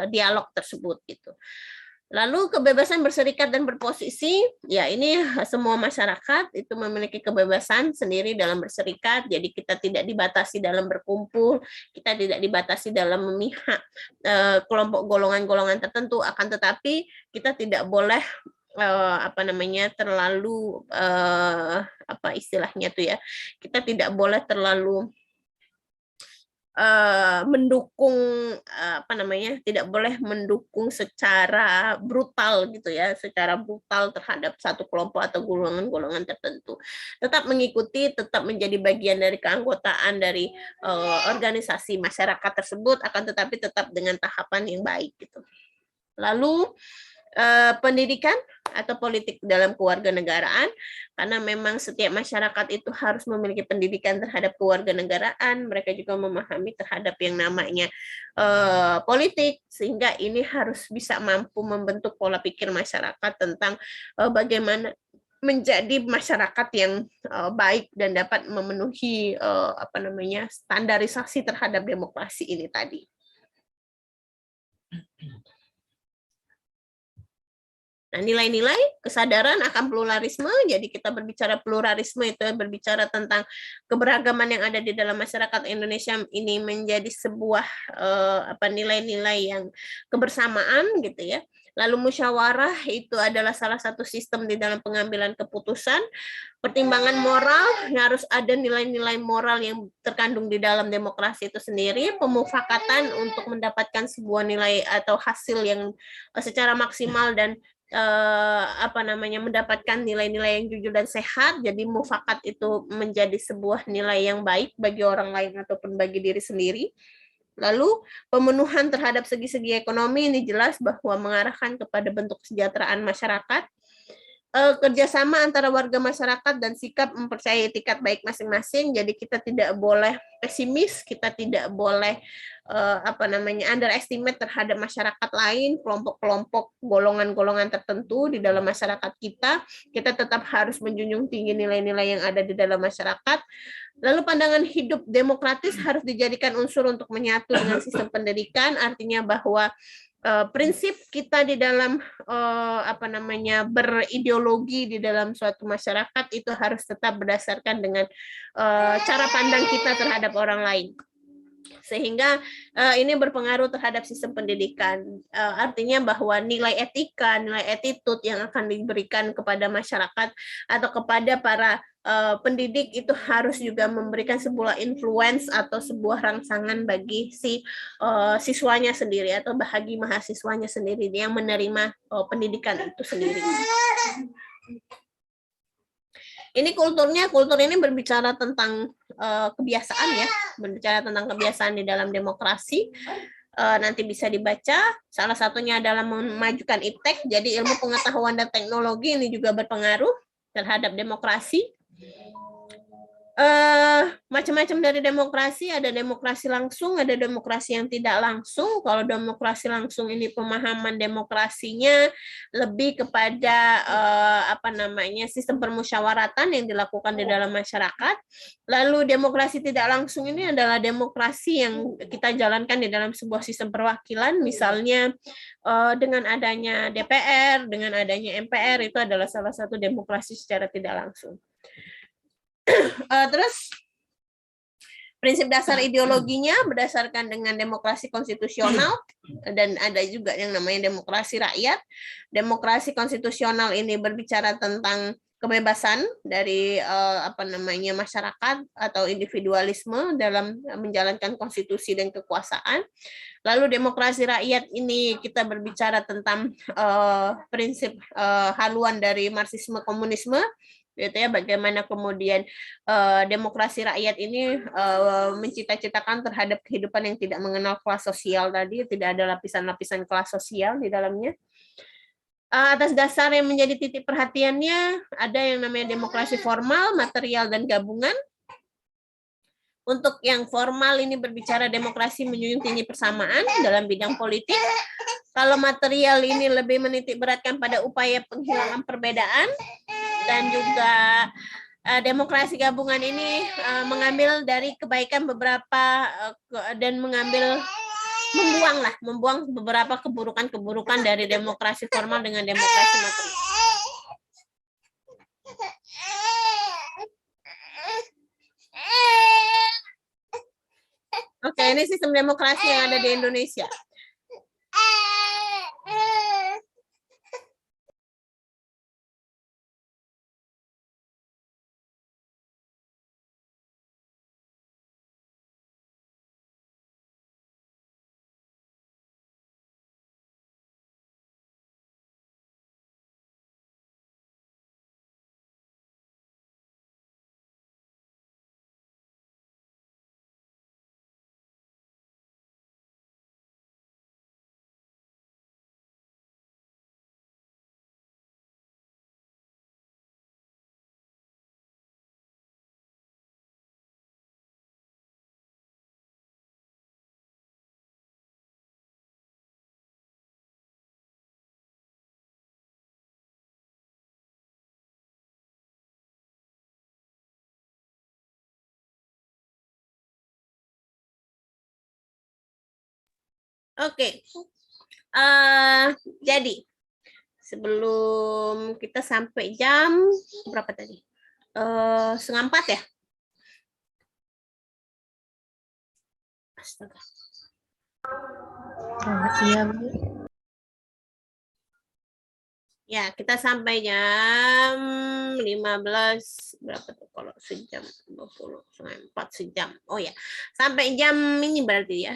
dialog tersebut gitu. Lalu kebebasan berserikat dan berposisi, ya ini semua masyarakat itu memiliki kebebasan sendiri dalam berserikat, jadi kita tidak dibatasi dalam berkumpul, kita tidak dibatasi dalam memihak kelompok golongan-golongan tertentu, akan tetapi kita tidak boleh apa namanya terlalu apa istilahnya tuh ya, kita tidak boleh terlalu mendukung apa namanya, tidak boleh mendukung secara brutal gitu ya, secara brutal terhadap satu kelompok atau golongan-golongan tertentu. Tetap mengikuti, tetap menjadi bagian dari keanggotaan dari organisasi masyarakat tersebut, akan tetapi tetap dengan tahapan yang baik gitu. Lalu pendidikan atau politik dalam kewarganegaraan, karena memang setiap masyarakat itu harus memiliki pendidikan terhadap kewarganegaraan, mereka juga memahami terhadap yang namanya politik, sehingga ini harus bisa mampu membentuk pola pikir masyarakat tentang bagaimana menjadi masyarakat yang baik dan dapat memenuhi apa namanya standarisasi terhadap demokrasi ini tadi. Nah, nilai-nilai kesadaran akan pluralisme, jadi kita berbicara pluralisme itu berbicara tentang keberagaman yang ada di dalam masyarakat Indonesia ini menjadi sebuah apa nilai-nilai yang kebersamaan gitu ya. Lalu musyawarah itu adalah salah satu sistem di dalam pengambilan keputusan. Pertimbangan moral, harus ada nilai-nilai moral yang terkandung di dalam demokrasi itu sendiri. Pemufakatan untuk mendapatkan sebuah nilai atau hasil yang secara maksimal dan apa namanya mendapatkan nilai-nilai yang jujur dan sehat. Jadi mufakat itu menjadi sebuah nilai yang baik bagi orang lain ataupun bagi diri sendiri. Lalu pemenuhan terhadap segi-segi ekonomi ini jelas bahwa mengarahkan kepada bentuk kesejahteraan masyarakat, kerjasama antara warga masyarakat dan sikap mempercayai etikat baik masing-masing. Jadi kita tidak boleh pesimis, kita tidak boleh apa namanya underestimate terhadap masyarakat lain, kelompok-kelompok, golongan-golongan tertentu di dalam masyarakat kita. Kita tetap harus menjunjung tinggi nilai-nilai yang ada di dalam masyarakat. Lalu pandangan hidup demokratis harus dijadikan unsur untuk menyatu dengan sistem pendidikan, artinya bahwa prinsip kita di dalam apa namanya berideologi di dalam suatu masyarakat itu harus tetap berdasarkan dengan cara pandang kita terhadap orang lain. Sehingga ini berpengaruh terhadap sistem pendidikan. Artinya bahwa nilai etika, nilai attitude yang akan diberikan kepada masyarakat atau kepada para pendidik itu harus juga memberikan sebuah influence atau sebuah rangsangan bagi si siswanya sendiri atau bagi mahasiswanya sendiri yang menerima pendidikan itu sendiri. Ini kultur ini berbicara tentang kebiasaan ya, berbicara tentang kebiasaan di dalam demokrasi. Nanti bisa dibaca, salah satunya adalah memajukan iptek, jadi ilmu pengetahuan dan teknologi ini juga berpengaruh terhadap demokrasi. Macam-macam dari demokrasi, ada demokrasi langsung, ada demokrasi yang tidak langsung. Kalau demokrasi langsung ini pemahaman demokrasinya lebih kepada sistem permusyawaratan yang dilakukan di dalam masyarakat. Lalu demokrasi tidak langsung ini adalah demokrasi yang kita jalankan di dalam sebuah sistem perwakilan, misalnya dengan adanya DPR, dengan adanya MPR, itu adalah salah satu demokrasi secara tidak langsung. Terus prinsip dasar ideologinya berdasarkan dengan demokrasi konstitusional, dan ada juga yang namanya demokrasi rakyat. Demokrasi konstitusional ini berbicara tentang kebebasan dari masyarakat atau individualisme dalam menjalankan konstitusi dan kekuasaan. Lalu demokrasi rakyat ini kita berbicara tentang prinsip haluan dari Marxisme komunisme, gitu ya, bagaimana kemudian demokrasi rakyat ini mencita-citakan terhadap kehidupan yang tidak mengenal kelas sosial tadi, tidak ada lapisan-lapisan kelas sosial di dalamnya. Atas dasar yang menjadi titik perhatiannya, ada yang namanya demokrasi formal, material, dan gabungan. Untuk yang formal ini berbicara demokrasi menjunjung tinggi persamaan dalam bidang politik. Kalau material ini lebih menitik beratkan pada upaya penghilangan perbedaan, dan juga demokrasi gabungan ini mengambil dari kebaikan beberapa dan membuang beberapa keburukan-keburukan dari demokrasi formal dengan demokrasi material. Oke, ini sistem demokrasi yang ada di Indonesia. Oke, jadi sebelum kita sampai jam berapa tadi? 3:30 ya? Astaga. Iya, Bu. Ya, kita sampai jam 15, berapa tuh kalau sejam, 20, 4 sejam. Oh ya, sampai jam ini berarti ya,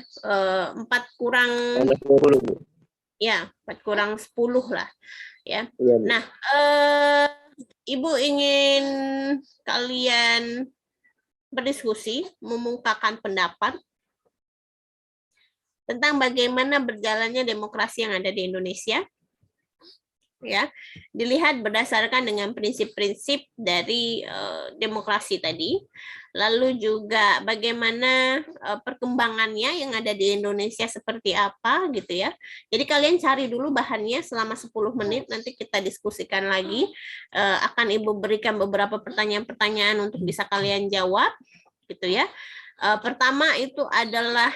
4 kurang, ya, 4 kurang 10 lah. Ya. Nah, Ibu ingin kalian berdiskusi, memungkakan pendapat tentang bagaimana berjalannya demokrasi yang ada di Indonesia. Ya, dilihat berdasarkan dengan prinsip-prinsip dari demokrasi tadi, lalu juga bagaimana perkembangannya yang ada di Indonesia seperti apa gitu ya. Jadi kalian cari dulu bahannya selama 10 menit, nanti kita diskusikan lagi. Akan Ibu berikan beberapa pertanyaan-pertanyaan untuk bisa kalian jawab gitu ya. Pertama itu adalah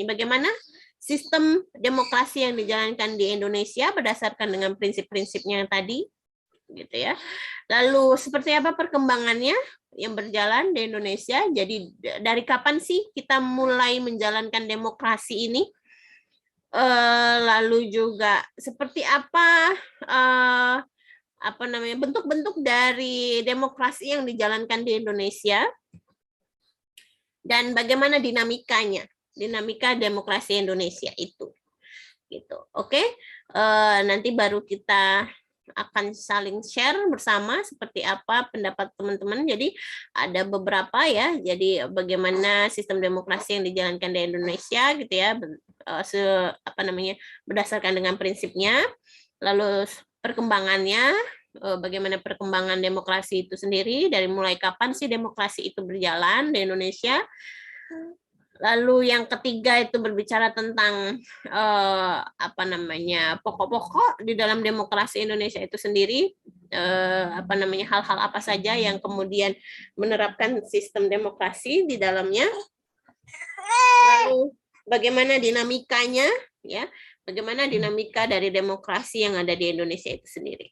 bagaimana sistem demokrasi yang dijalankan di Indonesia berdasarkan dengan prinsip-prinsipnya yang tadi. gitu ya. Lalu seperti apa perkembangannya yang berjalan di Indonesia? Jadi dari kapan sih kita mulai menjalankan demokrasi ini? Lalu juga seperti apa namanya bentuk-bentuk dari demokrasi yang dijalankan di Indonesia dan bagaimana dinamika demokrasi Indonesia itu, gitu. Oke, nanti baru kita akan saling share bersama seperti apa pendapat teman-teman. Jadi ada beberapa ya. Jadi bagaimana sistem demokrasi yang dijalankan di Indonesia gitu ya, berdasarkan dengan prinsipnya, lalu perkembangannya, bagaimana perkembangan demokrasi itu sendiri, dari mulai kapan sih demokrasi itu berjalan di Indonesia. Lalu yang ketiga itu berbicara tentang pokok-pokok di dalam demokrasi Indonesia itu sendiri, hal-hal apa saja yang kemudian menerapkan sistem demokrasi di dalamnya. Lalu bagaimana dinamikanya, ya, bagaimana dinamika dari demokrasi yang ada di Indonesia itu sendiri.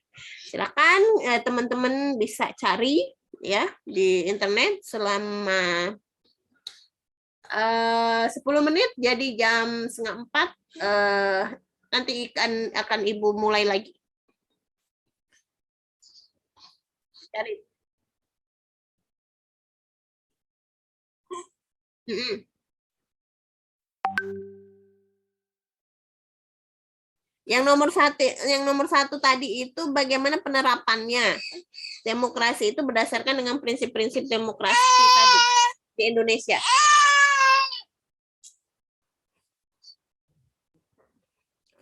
Silakan teman-teman bisa cari ya di internet selama 10 menit, jadi jam 3:30 nanti akan Ibu mulai lagi. Cari. Yang nomor satu tadi itu bagaimana penerapannya. Demokrasi itu berdasarkan dengan prinsip-prinsip demokrasi tadi di Indonesia.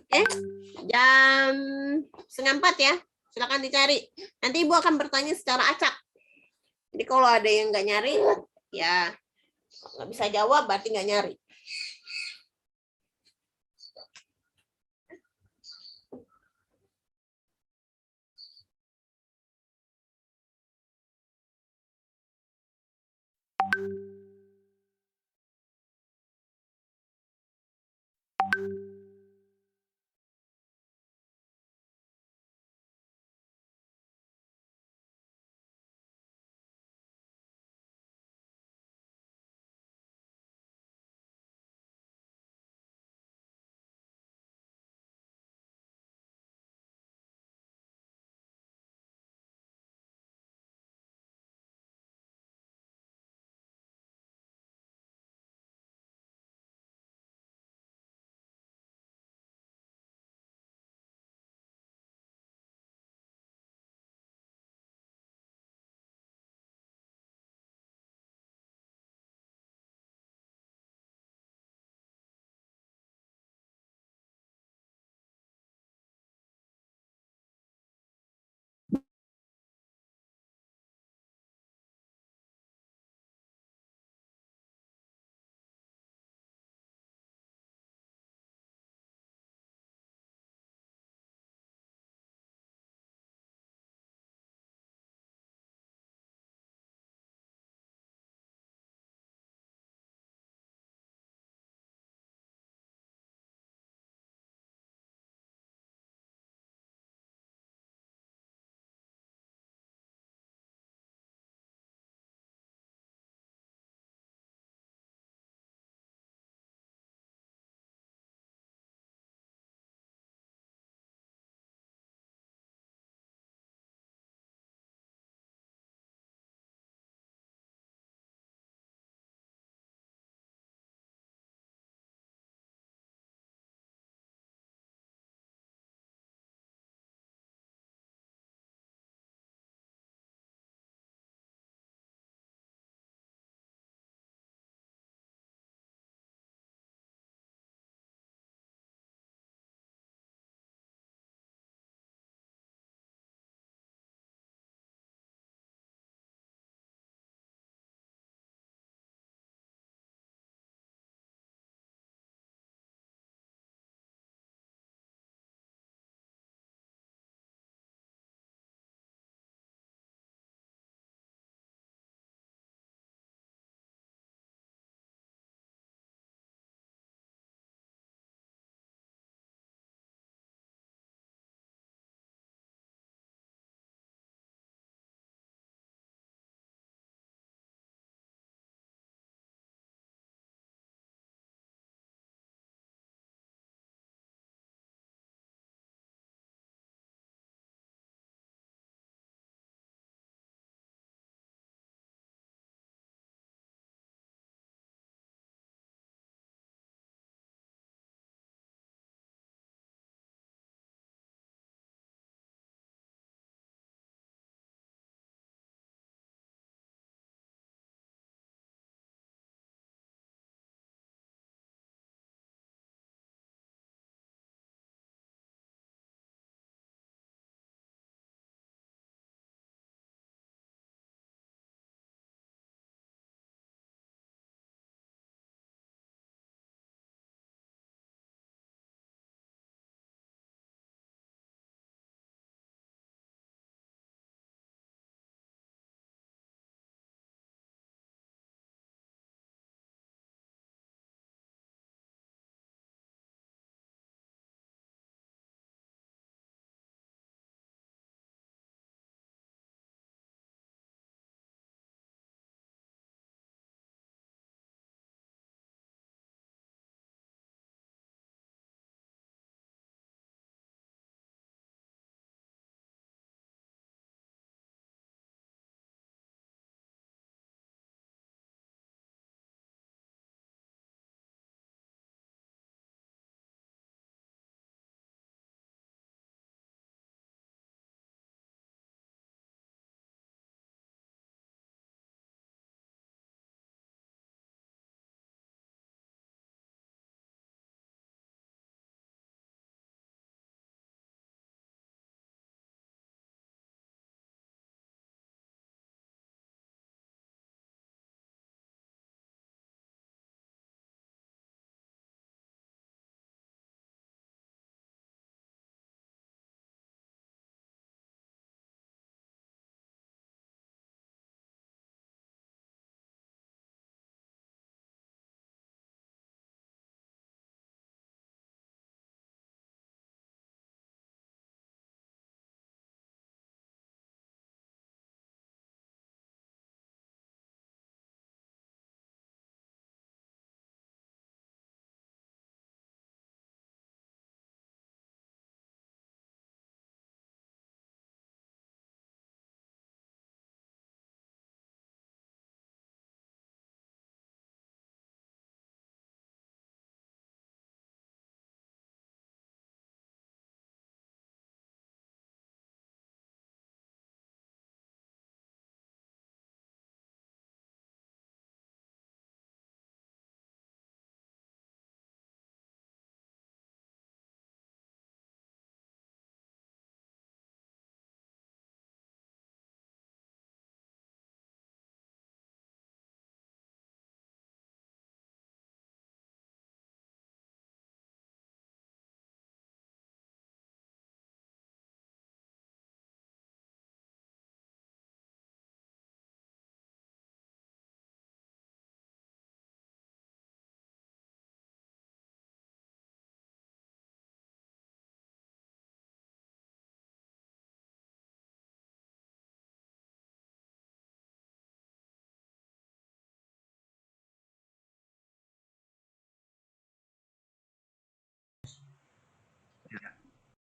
Oke, jam 3:30 ya. Silakan dicari. Nanti Ibu akan bertanya secara acak. Jadi kalau ada yang nggak nyari, ya nggak bisa jawab, berarti nggak nyari.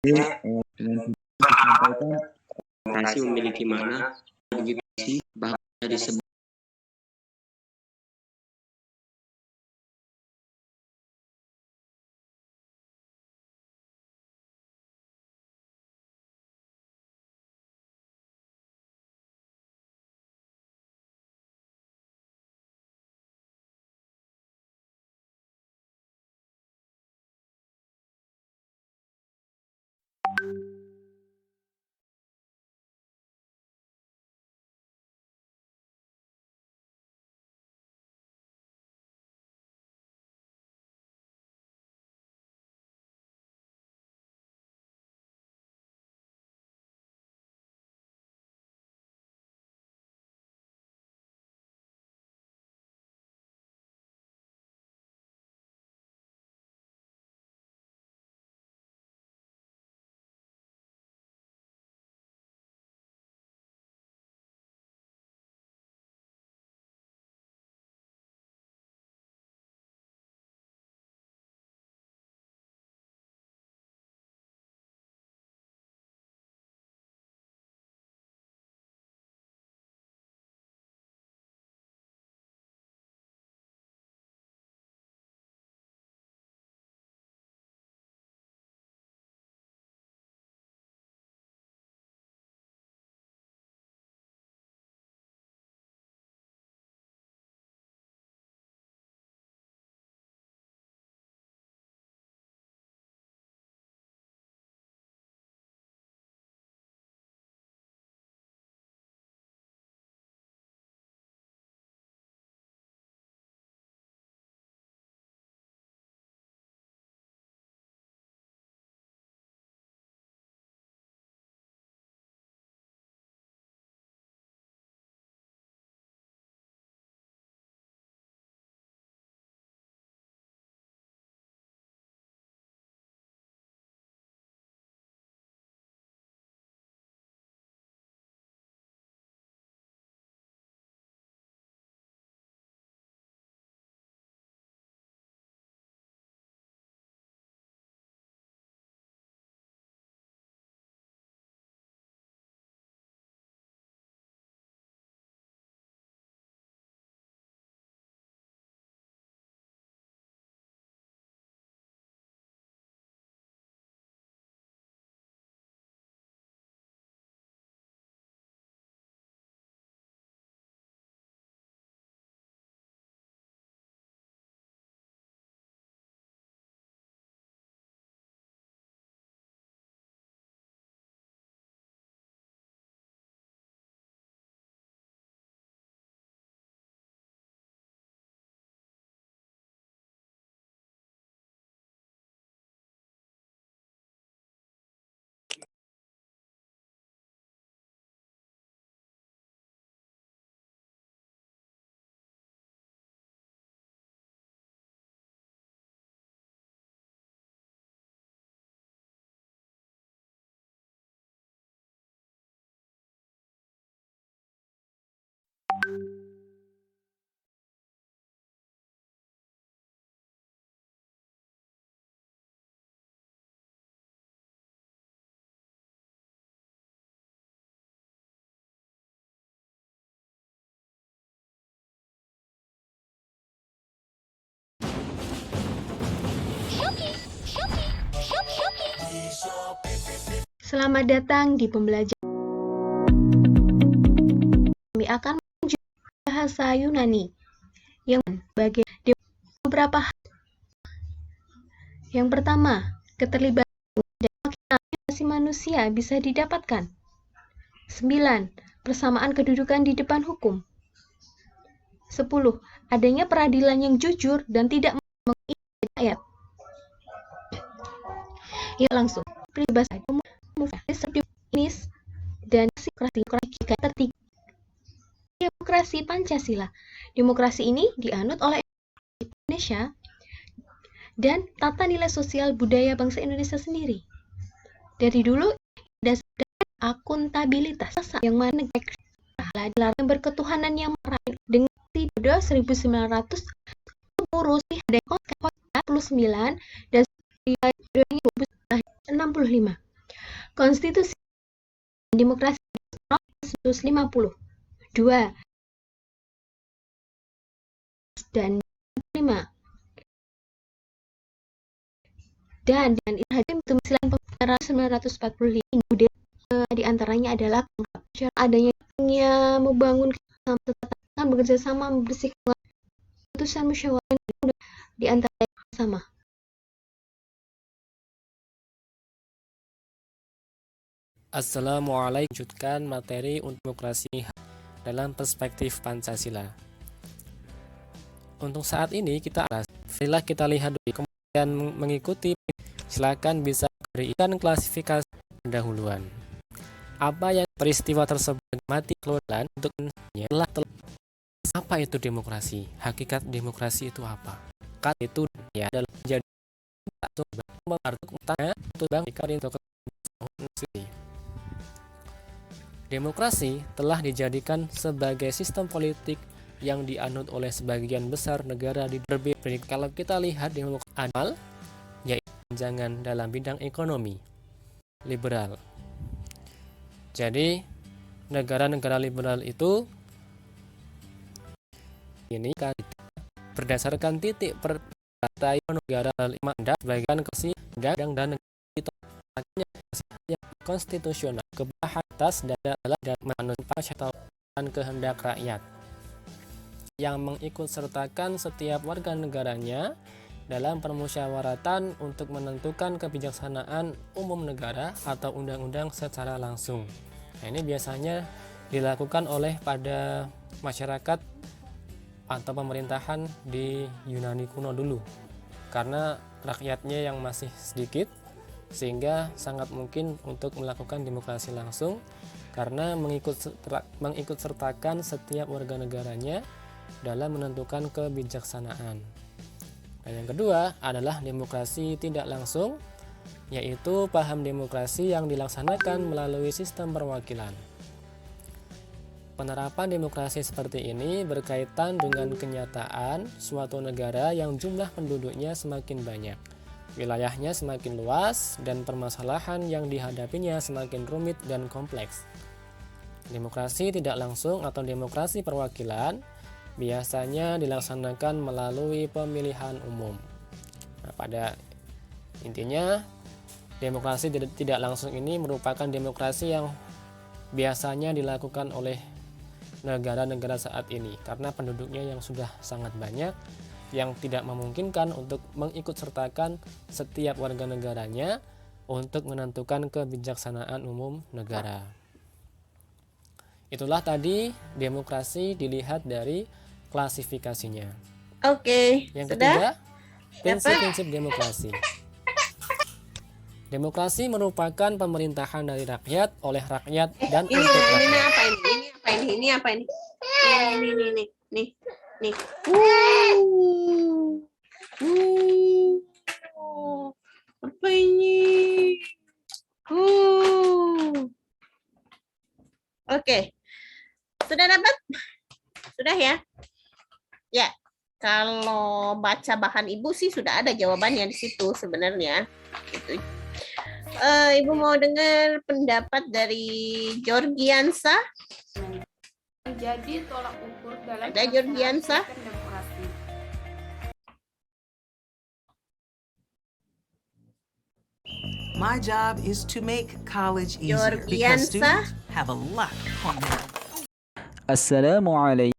dengan disampaikan demokrasi memiliki makna legitimasi bahkan disebut Selamat datang di pembelajaran. Kami akan menunjukkan bahasa Yunani yang bagi beberapa hal. Yang pertama, keterlibatan dan imaginasi manusia bisa didapatkan. 9. Persamaan kedudukan di depan hukum. 10. Adanya peradilan yang jujur dan tidak mengikat rakyat. Ya langsung, peribahasa demokrasi dan demokrasi ketiga. Demokrasi Pancasila. Demokrasi ini dianut oleh Indonesia dan tata nilai sosial budaya bangsa Indonesia sendiri. Dari dulu dasarkan akuntabilitas yang mana negara yang berketuhanan yang meraih dengan Tidodo 1900 urus ada 49 dan 65. Konstitusi Demokrasi 150. 2. Dan 5. Dan dengan Hakim Tumisilan Pembenaran 1945 di antaranya adalah adanya membangun kesatuan bekerja sama membersihkan keputusan musyawarah di antara sama. Assalamualaikum. Lanjutkan materi untuk demokrasi dalam perspektif Pancasila. Untuk saat ini bila kita lihat dulu, kemudian mengikuti, silakan bisa berikan klasifikasi pendahuluan. Apa yang peristiwa tersebut mati kelolaan untuk apa itu demokrasi? Hakikat demokrasi itu apa? Kata itu ya adalah menjadi demokrasi telah dijadikan sebagai sistem politik yang dianut oleh sebagian besar negara di berbagai. Kalau kita lihat demokrasi anal, yaitu jangan dalam bidang ekonomi liberal. Jadi negara-negara liberal itu ini kan berdasarkan titik partai negara mandat sebagian kursi dan yang konstitusional kebebasan atas dan menunjukkan kehendak rakyat yang mengikut sertakan setiap warga negaranya dalam permusyawaratan untuk menentukan kebijaksanaan umum negara atau undang-undang secara langsung. Nah, ini biasanya dilakukan oleh pada masyarakat atau pemerintahan di Yunani kuno dulu, karena rakyatnya yang masih sedikit, sehingga sangat mungkin untuk melakukan demokrasi langsung karena mengikut sertakan setiap warga negaranya dalam menentukan kebijaksanaan. Dan yang kedua adalah demokrasi tidak langsung, yaitu paham demokrasi yang dilaksanakan melalui sistem perwakilan. Penerapan demokrasi seperti ini berkaitan dengan kenyataan suatu negara yang jumlah penduduknya semakin banyak, wilayahnya semakin luas, dan permasalahan yang dihadapinya semakin rumit dan kompleks. Demokrasi tidak langsung atau demokrasi perwakilan biasanya dilaksanakan melalui pemilihan umum. Nah, pada intinya, demokrasi tidak langsung ini merupakan demokrasi yang biasanya dilakukan oleh negara-negara saat ini karena penduduknya yang sudah sangat banyak, yang tidak memungkinkan untuk mengikut sertakan setiap warga negaranya untuk menentukan kebijaksanaan umum negara. Itulah tadi demokrasi dilihat dari klasifikasinya. Oke, Yang sudah? ketiga, prinsip-prinsip demokrasi. Demokrasi merupakan pemerintahan dari rakyat, oleh rakyat, dan Ini untuk rakyat. ini apa ini? Ini apa ini? Nih. Apa ini? Oke. Sudah dapat? Sudah ya? Ya. Kalau baca bahan Ibu sih sudah ada jawabannya di situ sebenarnya. Gitu. Ibu mau dengar pendapat dari Georgiansa? Menjadi tolak ukur dalam Ada Georgiansa? demokrasi. My job is to make college easier because Georgiansa? students have a lot on them. Assalamualaikum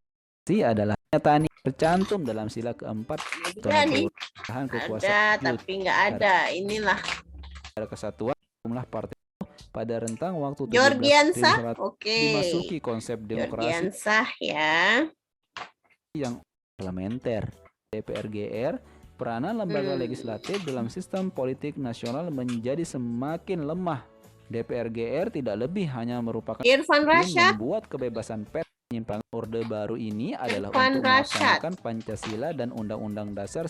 adalah pernyataan tercantum dalam sila keempat Ada nih. tahan Ada, kekuasaan tapi nggak ada. Inilah kesatuan jumlah partai pada rentang waktu 17 Georgiansa. April Oke. dimasuki konsep demokrasi Georgiansa ya. yang parlementer. DPR GR, peranan lembaga legislatif dalam sistem politik nasional menjadi semakin lemah. DPR GR tidak lebih hanya merupakan Irfan Rashad. membuat kebebasan pers. Penyimpangan Orde Baru ini adalah Irfan untuk Rashad. melaksanakan Pancasila dan Undang-Undang Dasar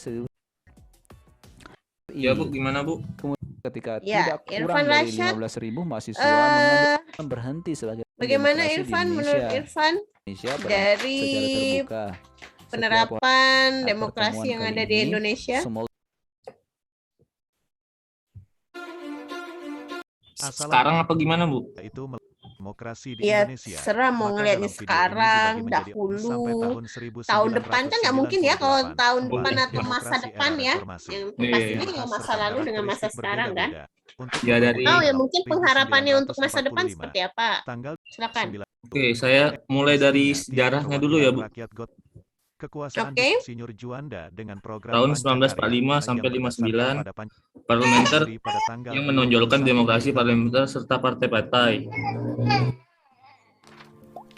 Ya Bu, gimana Bu? ketika Ya, tidak kurang Irfan dari Rashad. 15.000 mahasiswa Eh, berhenti sebagai bagaimana demokrasi di Irfan menurut Indonesia. Irfan Indonesia dari secara terbuka. penerapan Setiap demokrasi pertemuan yang kali ada di ini, Indonesia? semua sekarang apa gimana, Bu? Itu demokrasi di Ya, Indonesia. serah mau Maka ngelihatnya dalam video ini sekarang, dibagi menjadi sampai dahulu, tahun tahun depan kan nggak mungkin ya kalau 1998. tahun Boleh. depan atau masa Demokrasi depan era ya. reformasi. Yang Iya, pastinya iya. yang masa lalu dengan masa sekarang kan. Untuk Ya, dari- Oh ya mungkin pengharapannya untuk masa depan 1945, seperti apa? tanggal Silakan. 9 Oke, saya mulai dari Mestinya sejarahnya tiap dulu ya, Bu. perwakilan rakyat kekuasaan Oke. Insinyur Juanda dengan program Tahun Pancakarya 1945 yang sampai berdasarkan 59, pada parlementer Pancasila pada tanggal yang menonjolkan 21 demokrasi Juli parlementer serta partai-partai.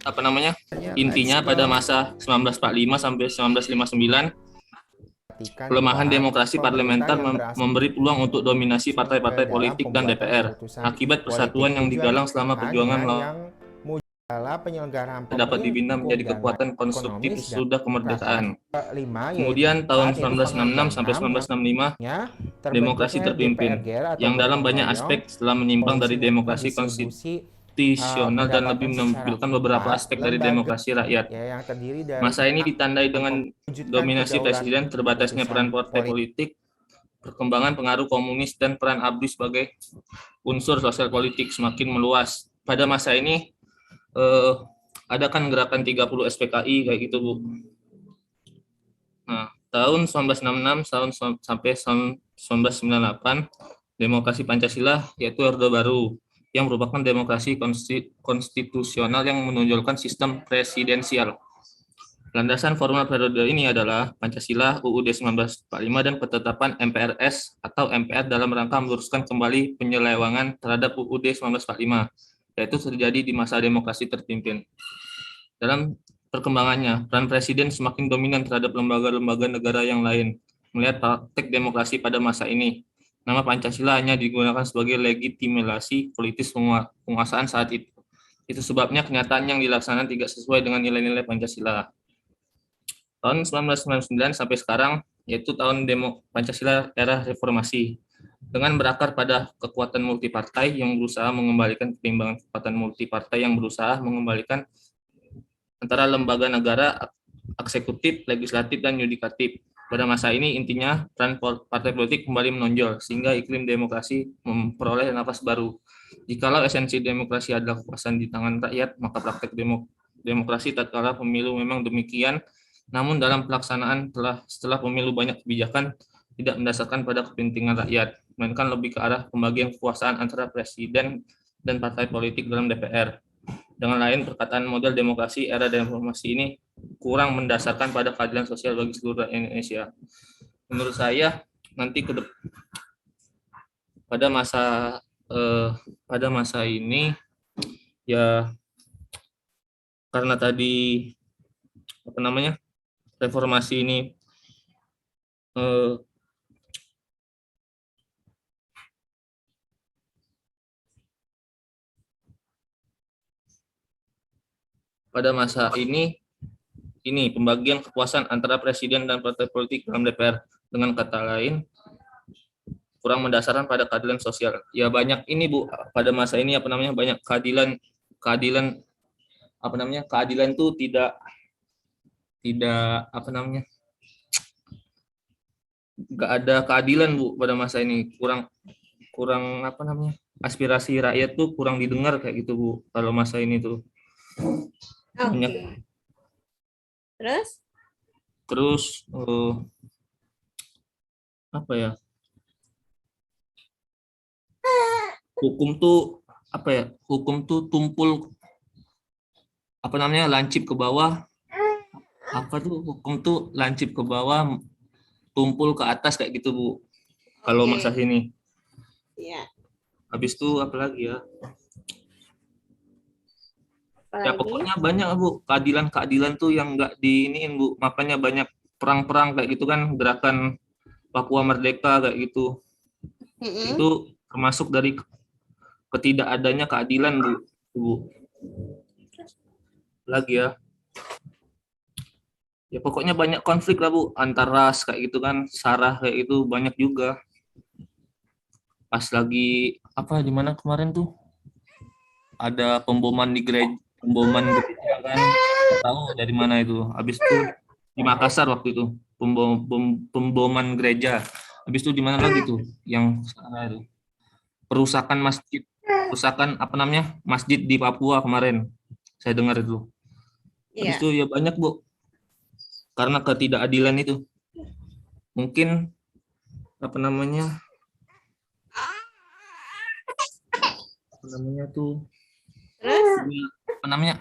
Apa namanya? Intinya pada masa 1945 sampai 1959, pelemahan demokrasi parlementer memberi peluang untuk dominasi partai-partai politik dan DPR akibat persatuan yang digalang selama perjuangan dapat dibina menjadi kekuatan konstruktif sesudah kemerdekaan. Kemudian tahun 1966 sampai 1965, demokrasi terpimpin yang dalam banyak aspek telah menyimpang dari demokrasi konstitusional dan lebih menampilkan beberapa aspek dari demokrasi rakyat. Masa ini ditandai dengan dominasi presiden, terbatasnya peran partai politik, perkembangan pengaruh komunis, dan peran ABRI sebagai unsur sosial politik semakin meluas. Pada masa ini ada kan gerakan 30 SPKI kayak gitu, Bu. Nah, tahun 1966 sampai 1998, demokrasi Pancasila yaitu Orde Baru yang merupakan demokrasi konstitusional yang menonjolkan sistem presidensial. Landasan formal periode ini adalah Pancasila, UUD 1945, dan ketetapan MPRS atau MPR dalam rangka meluruskan kembali penyelewengan terhadap UUD 1945, yaitu terjadi di masa demokrasi terpimpin. Dalam perkembangannya, peran presiden semakin dominan terhadap lembaga-lembaga negara yang lain. Melihat praktek demokrasi pada masa ini, nama Pancasila hanya digunakan sebagai legitimasi politis penguasaan saat itu. Itu sebabnya kenyataan yang dilaksanakan tidak sesuai dengan nilai-nilai Pancasila. Tahun 1999 sampai sekarang, yaitu tahun Pancasila era reformasi, dengan berakar pada kekuatan multipartai yang berusaha mengembalikan keseimbangan kekuatan multipartai yang berusaha mengembalikan antara lembaga negara, eksekutif, legislatif, dan yudikatif. Pada masa ini intinya peran partai politik kembali menonjol sehingga iklim demokrasi memperoleh nafas baru. Jikalau esensi demokrasi adalah kekuasaan di tangan rakyat, maka praktek demokrasi tatkala pemilu memang demikian. Namun dalam pelaksanaan setelah pemilu banyak kebijakan tidak mendasarkan pada kepentingan rakyat, melainkan lebih ke arah pembagian kekuasaan antara presiden dan partai politik dalam DPR. Dengan lain, perkataan model demokrasi era reformasi ini kurang mendasarkan pada keadilan sosial bagi seluruh rakyat Indonesia. Menurut saya, nanti pada masa ini ya, karena tadi reformasi ini pada masa ini pembagian kekuasaan antara presiden dan partai politik dalam DPR, dengan kata lain kurang mendasarkan pada keadilan sosial. Ya banyak ini, Bu, pada masa ini banyak keadilan itu tidak nggak ada keadilan, Bu, pada masa ini. Kurang aspirasi rakyat tuh kurang didengar kayak gitu, Bu, kalau masa ini tuh. Oke. Terus hukum tuh tumpul lancip ke bawah. Hukum tuh lancip ke bawah, tumpul ke atas kayak gitu, Bu, kalau masa sini. Iya. Habis itu apa lagi ya? Ya Apalagi? pokoknya banyak, Bu, keadilan tuh yang nggak diiniin, Bu. Makanya banyak perang-perang kayak gitu kan, gerakan Papua Merdeka kayak gitu. Itu termasuk dari ketidakadanya keadilan, Bu. Lagi ya. Ya pokoknya banyak konflik lah, Bu, antar ras kayak gitu kan, sarah kayak gitu banyak juga. Pas lagi di mana kemarin tuh? Ada pemboman gereja kan, nggak tahu dari mana itu. Habis itu di Makassar waktu itu pemboman gereja. Habis itu di mana lagi tuh yang itu perusakan masjid kerusakan apa namanya masjid di Papua kemarin. Saya dengar itu. Habis itu ya banyak Bu. Karena ketidakadilan itu. Mungkin apa namanya tuh apa namanya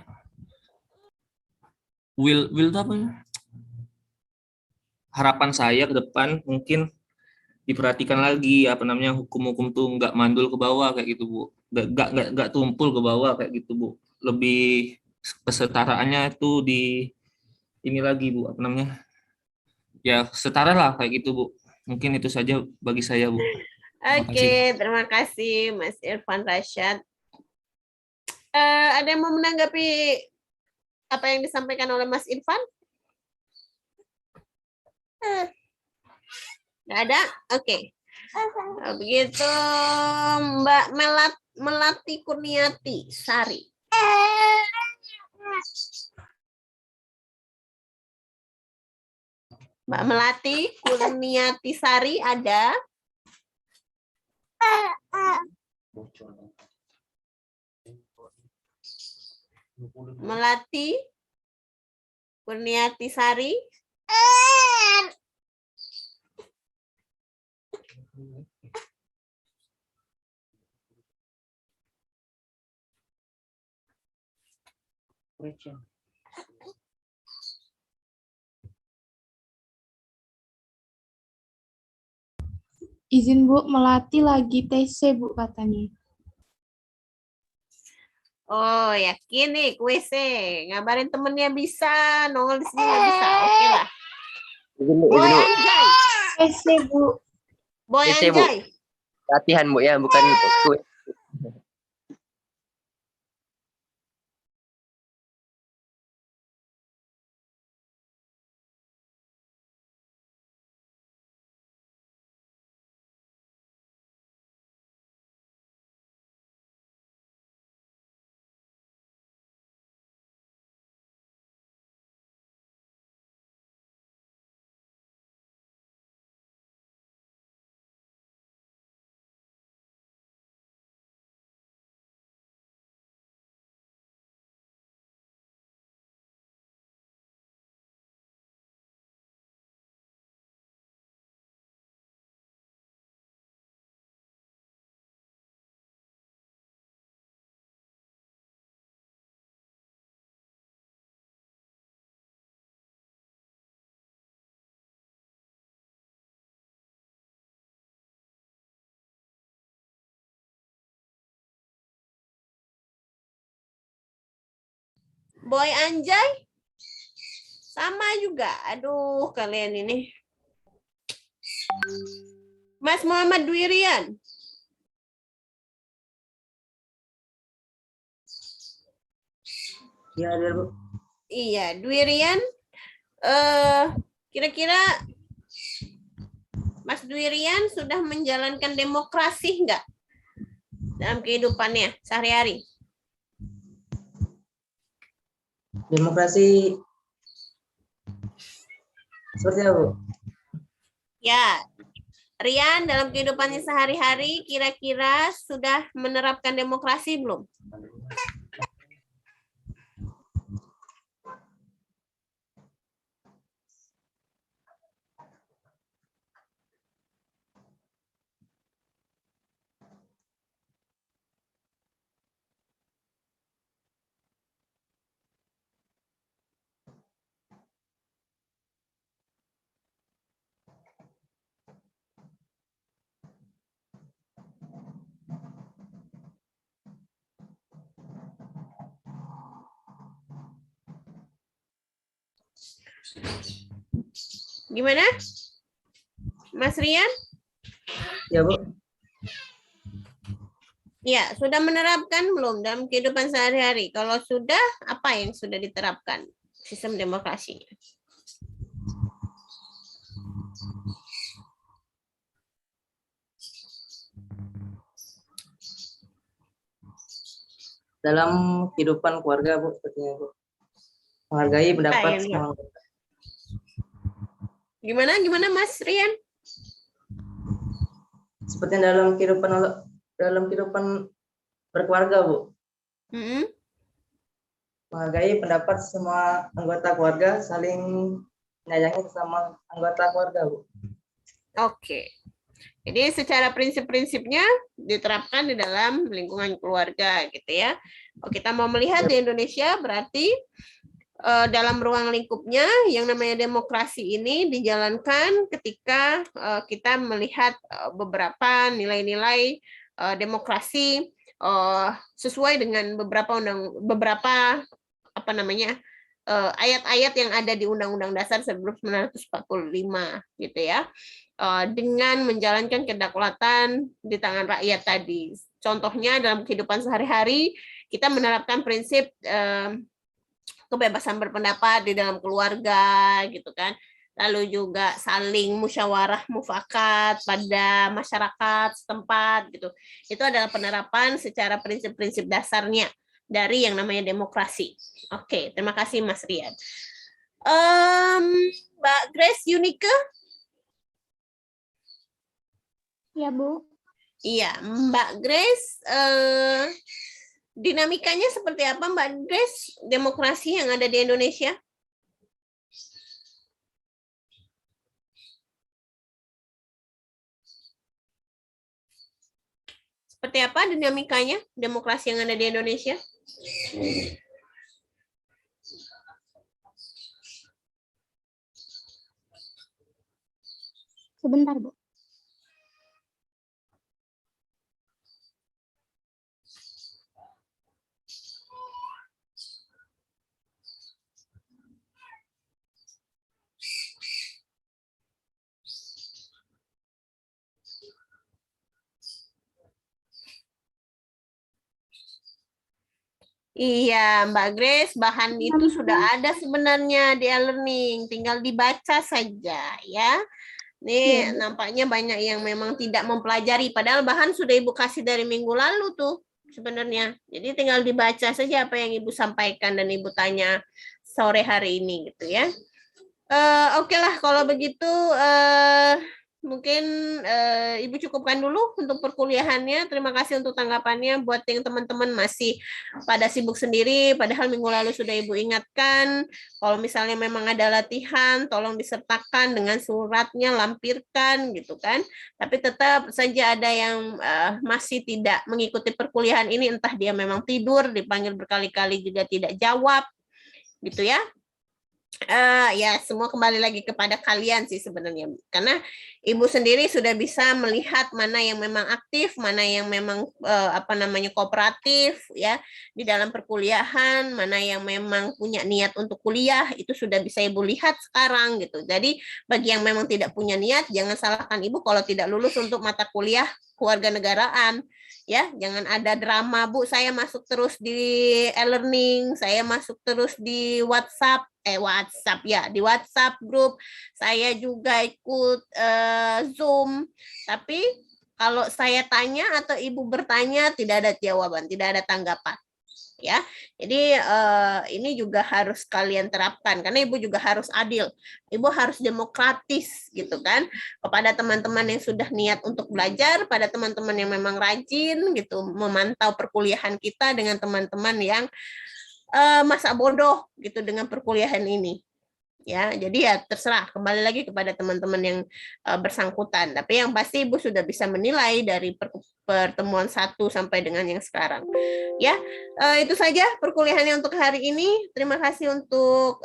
will itu apa ya? Harapan saya ke depan mungkin diperhatikan lagi apa namanya hukum-hukum tuh nggak mandul ke bawah kayak gitu Bu, nggak tumpul ke bawah kayak gitu Bu, lebih kesetaraannya itu di ini lagi Bu, apa namanya ya setara lah kayak gitu Bu. Mungkin itu saja bagi saya Bu. Oke, terima kasih Mas Irfan Rashad. Ada yang mau menanggapi apa yang disampaikan oleh Mas Irfan? Nggak ada? Oke. Begitu Mbak Melati Kurniati Sari. Mbak Melati Kurniati Sari ada? Melati Kurniati Sari. Izin Bu, Melati lagi TC Bu katanya. Oh, yakin nih WC. Ngabarin temennya bisa, nongol di sini nggak bisa. Oke lah. Boy Anjay. TC Bu. Boy TC, Bu. Anjay. Latihan Bu ya, bukan kuis. Boy Anjay. Sama juga. Aduh, kalian ini. Mas Muhammad Dwirian. Iya, ada Bu. Iya, Dwirian. Kira-kira Mas Dwirian sudah menjalankan demokrasi enggak dalam kehidupannya sehari-hari? Demokrasi seperti apa Bu? Ya, Rian dalam kehidupannya sehari-hari kira-kira sudah menerapkan demokrasi belum? Gimana? Mas Rian? Ya Bu. Ya, sudah menerapkan belum dalam kehidupan sehari-hari? Kalau sudah, apa yang sudah diterapkan sistem demokrasi? Dalam kehidupan keluarga Bu, sepertinya Bu. Menghargai pendapat semua. Gimana Mas Rian? Seperti dalam kehidupan berkeluarga, Bu. Mm-mm. Menghargai pendapat semua anggota keluarga, saling menyayangi sesama anggota keluarga, Bu. Oke. Jadi secara prinsip-prinsipnya diterapkan di dalam lingkungan keluarga gitu ya. Kalau kita mau melihat di Indonesia berarti dalam ruang lingkupnya yang namanya demokrasi ini dijalankan ketika kita melihat beberapa nilai-nilai demokrasi sesuai dengan beberapa ayat-ayat yang ada di Undang-Undang Dasar 1945 gitu ya, dengan menjalankan kedaulatan di tangan rakyat tadi. Contohnya dalam kehidupan sehari-hari kita menerapkan prinsip kebebasan berpendapat di dalam keluarga gitu kan. Lalu juga saling musyawarah mufakat pada masyarakat setempat gitu. Itu adalah penerapan secara prinsip-prinsip dasarnya dari yang namanya demokrasi. Oke, terima kasih Mas Rian. Mbak Grace Yunike? Ya, Bu. Iya, Mbak Grace, dinamikanya seperti apa Mbak Grace, demokrasi yang ada di Indonesia? Seperti apa dinamikanya demokrasi yang ada di Indonesia? Sebentar, Bu. Iya, Mbak Grace, bahan itu sudah ada sebenarnya di e-learning, tinggal dibaca saja ya. Nih, nampaknya banyak yang memang tidak mempelajari, padahal bahan sudah Ibu kasih dari minggu lalu tuh sebenarnya. Jadi tinggal dibaca saja apa yang Ibu sampaikan dan Ibu tanya sore hari ini gitu ya. Oke lah, kalau begitu mungkin Ibu cukupkan dulu untuk perkuliahannya. Terima kasih untuk tanggapannya. Buat yang teman-teman masih pada sibuk sendiri, padahal minggu lalu sudah Ibu ingatkan, kalau misalnya memang ada latihan, tolong disertakan dengan suratnya, lampirkan gitu kan. Tapi tetap saja ada yang masih tidak mengikuti perkuliahan ini, entah dia memang tidur, dipanggil berkali-kali juga tidak jawab, gitu ya. Ya semua kembali lagi kepada kalian sih sebenarnya, karena Ibu sendiri sudah bisa melihat mana yang memang aktif, mana yang memang kooperatif ya di dalam perkuliahan, mana yang memang punya niat untuk kuliah, itu sudah bisa Ibu lihat sekarang gitu. Jadi bagi yang memang tidak punya niat, jangan salahkan Ibu kalau tidak lulus untuk mata kuliah kewarganegaraan. Ya, jangan ada drama, Bu, saya masuk terus di e-learning, saya masuk terus di WhatsApp ya, di WhatsApp grup, saya juga ikut Zoom, tapi kalau saya tanya atau Ibu bertanya tidak ada jawaban, tidak ada tanggapan. Ya, jadi ini juga harus kalian terapkan karena Ibu juga harus adil, Ibu harus demokratis gitu kan kepada teman-teman yang sudah niat untuk belajar, pada teman-teman yang memang rajin gitu memantau perkuliahan kita dengan teman-teman yang masa bodoh gitu dengan perkuliahan ini. Ya, jadi ya terserah, kembali lagi kepada teman-teman yang bersangkutan. Tapi yang pasti Ibu sudah bisa menilai dari pertemuan 1 sampai dengan yang sekarang. Ya, itu saja perkuliahannya untuk hari ini. Terima kasih untuk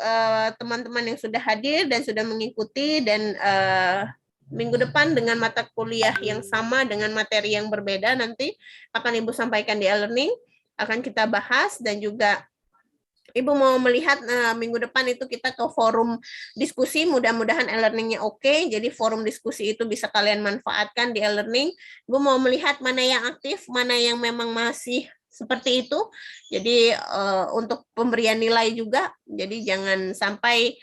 teman-teman yang sudah hadir dan sudah mengikuti, dan minggu depan dengan mata kuliah yang sama dengan materi yang berbeda nanti akan Ibu sampaikan di e-learning, akan kita bahas, dan juga Ibu mau melihat minggu depan itu kita ke forum diskusi, mudah-mudahan e-learningnya oke, jadi forum diskusi itu bisa kalian manfaatkan di e-learning. Ibu mau melihat mana yang aktif, mana yang memang masih seperti itu, jadi untuk pemberian nilai juga, jadi jangan sampai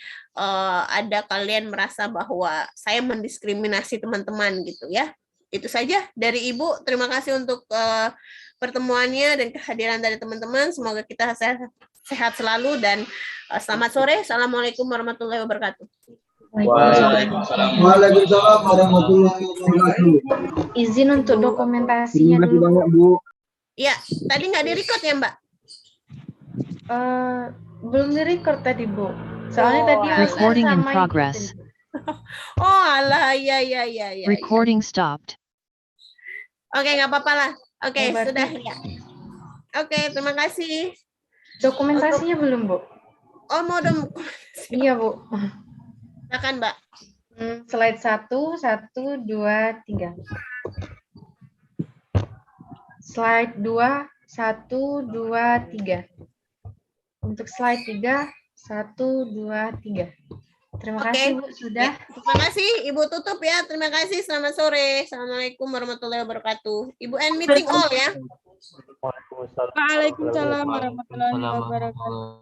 ada kalian merasa bahwa saya mendiskriminasi teman-teman gitu ya. Itu saja dari Ibu, terima kasih untuk pertemuannya dan kehadiran dari teman-teman, semoga kita sehat selalu dan selamat sore. Assalamualaikum warahmatullahi wabarakatuh. Waalaikumsalam warahmatullahi wabarakatuh. Izin untuk dokumentasinya dulu. Terima kasih banyak, Bu. Ya, tadi nggak di-record ya, Mbak? Belum di-record tadi, Bu. Soalnya tadi Recording in progress. Oh, alah, ya. stopped. Oke, nggak apa-apa lah. Oke, berarti- sudah ya. Oke, terima kasih. Dokumentasinya belum, Bu? Oh, mau dong. Iya, Bu. Silakan, Mbak. Slide 1, 1, 2, 3. Slide 2, 1, 2, 3. Untuk slide 3, 1, 2, 3. Terima kasih, Bu. Sudah. Ya, terima kasih, Ibu tutup ya. Terima kasih. Selamat sore. Assalamualaikum warahmatullahi wabarakatuh. Ibu end meeting all ya. Waalaikumsalam warahmatullahi wabarakatuh.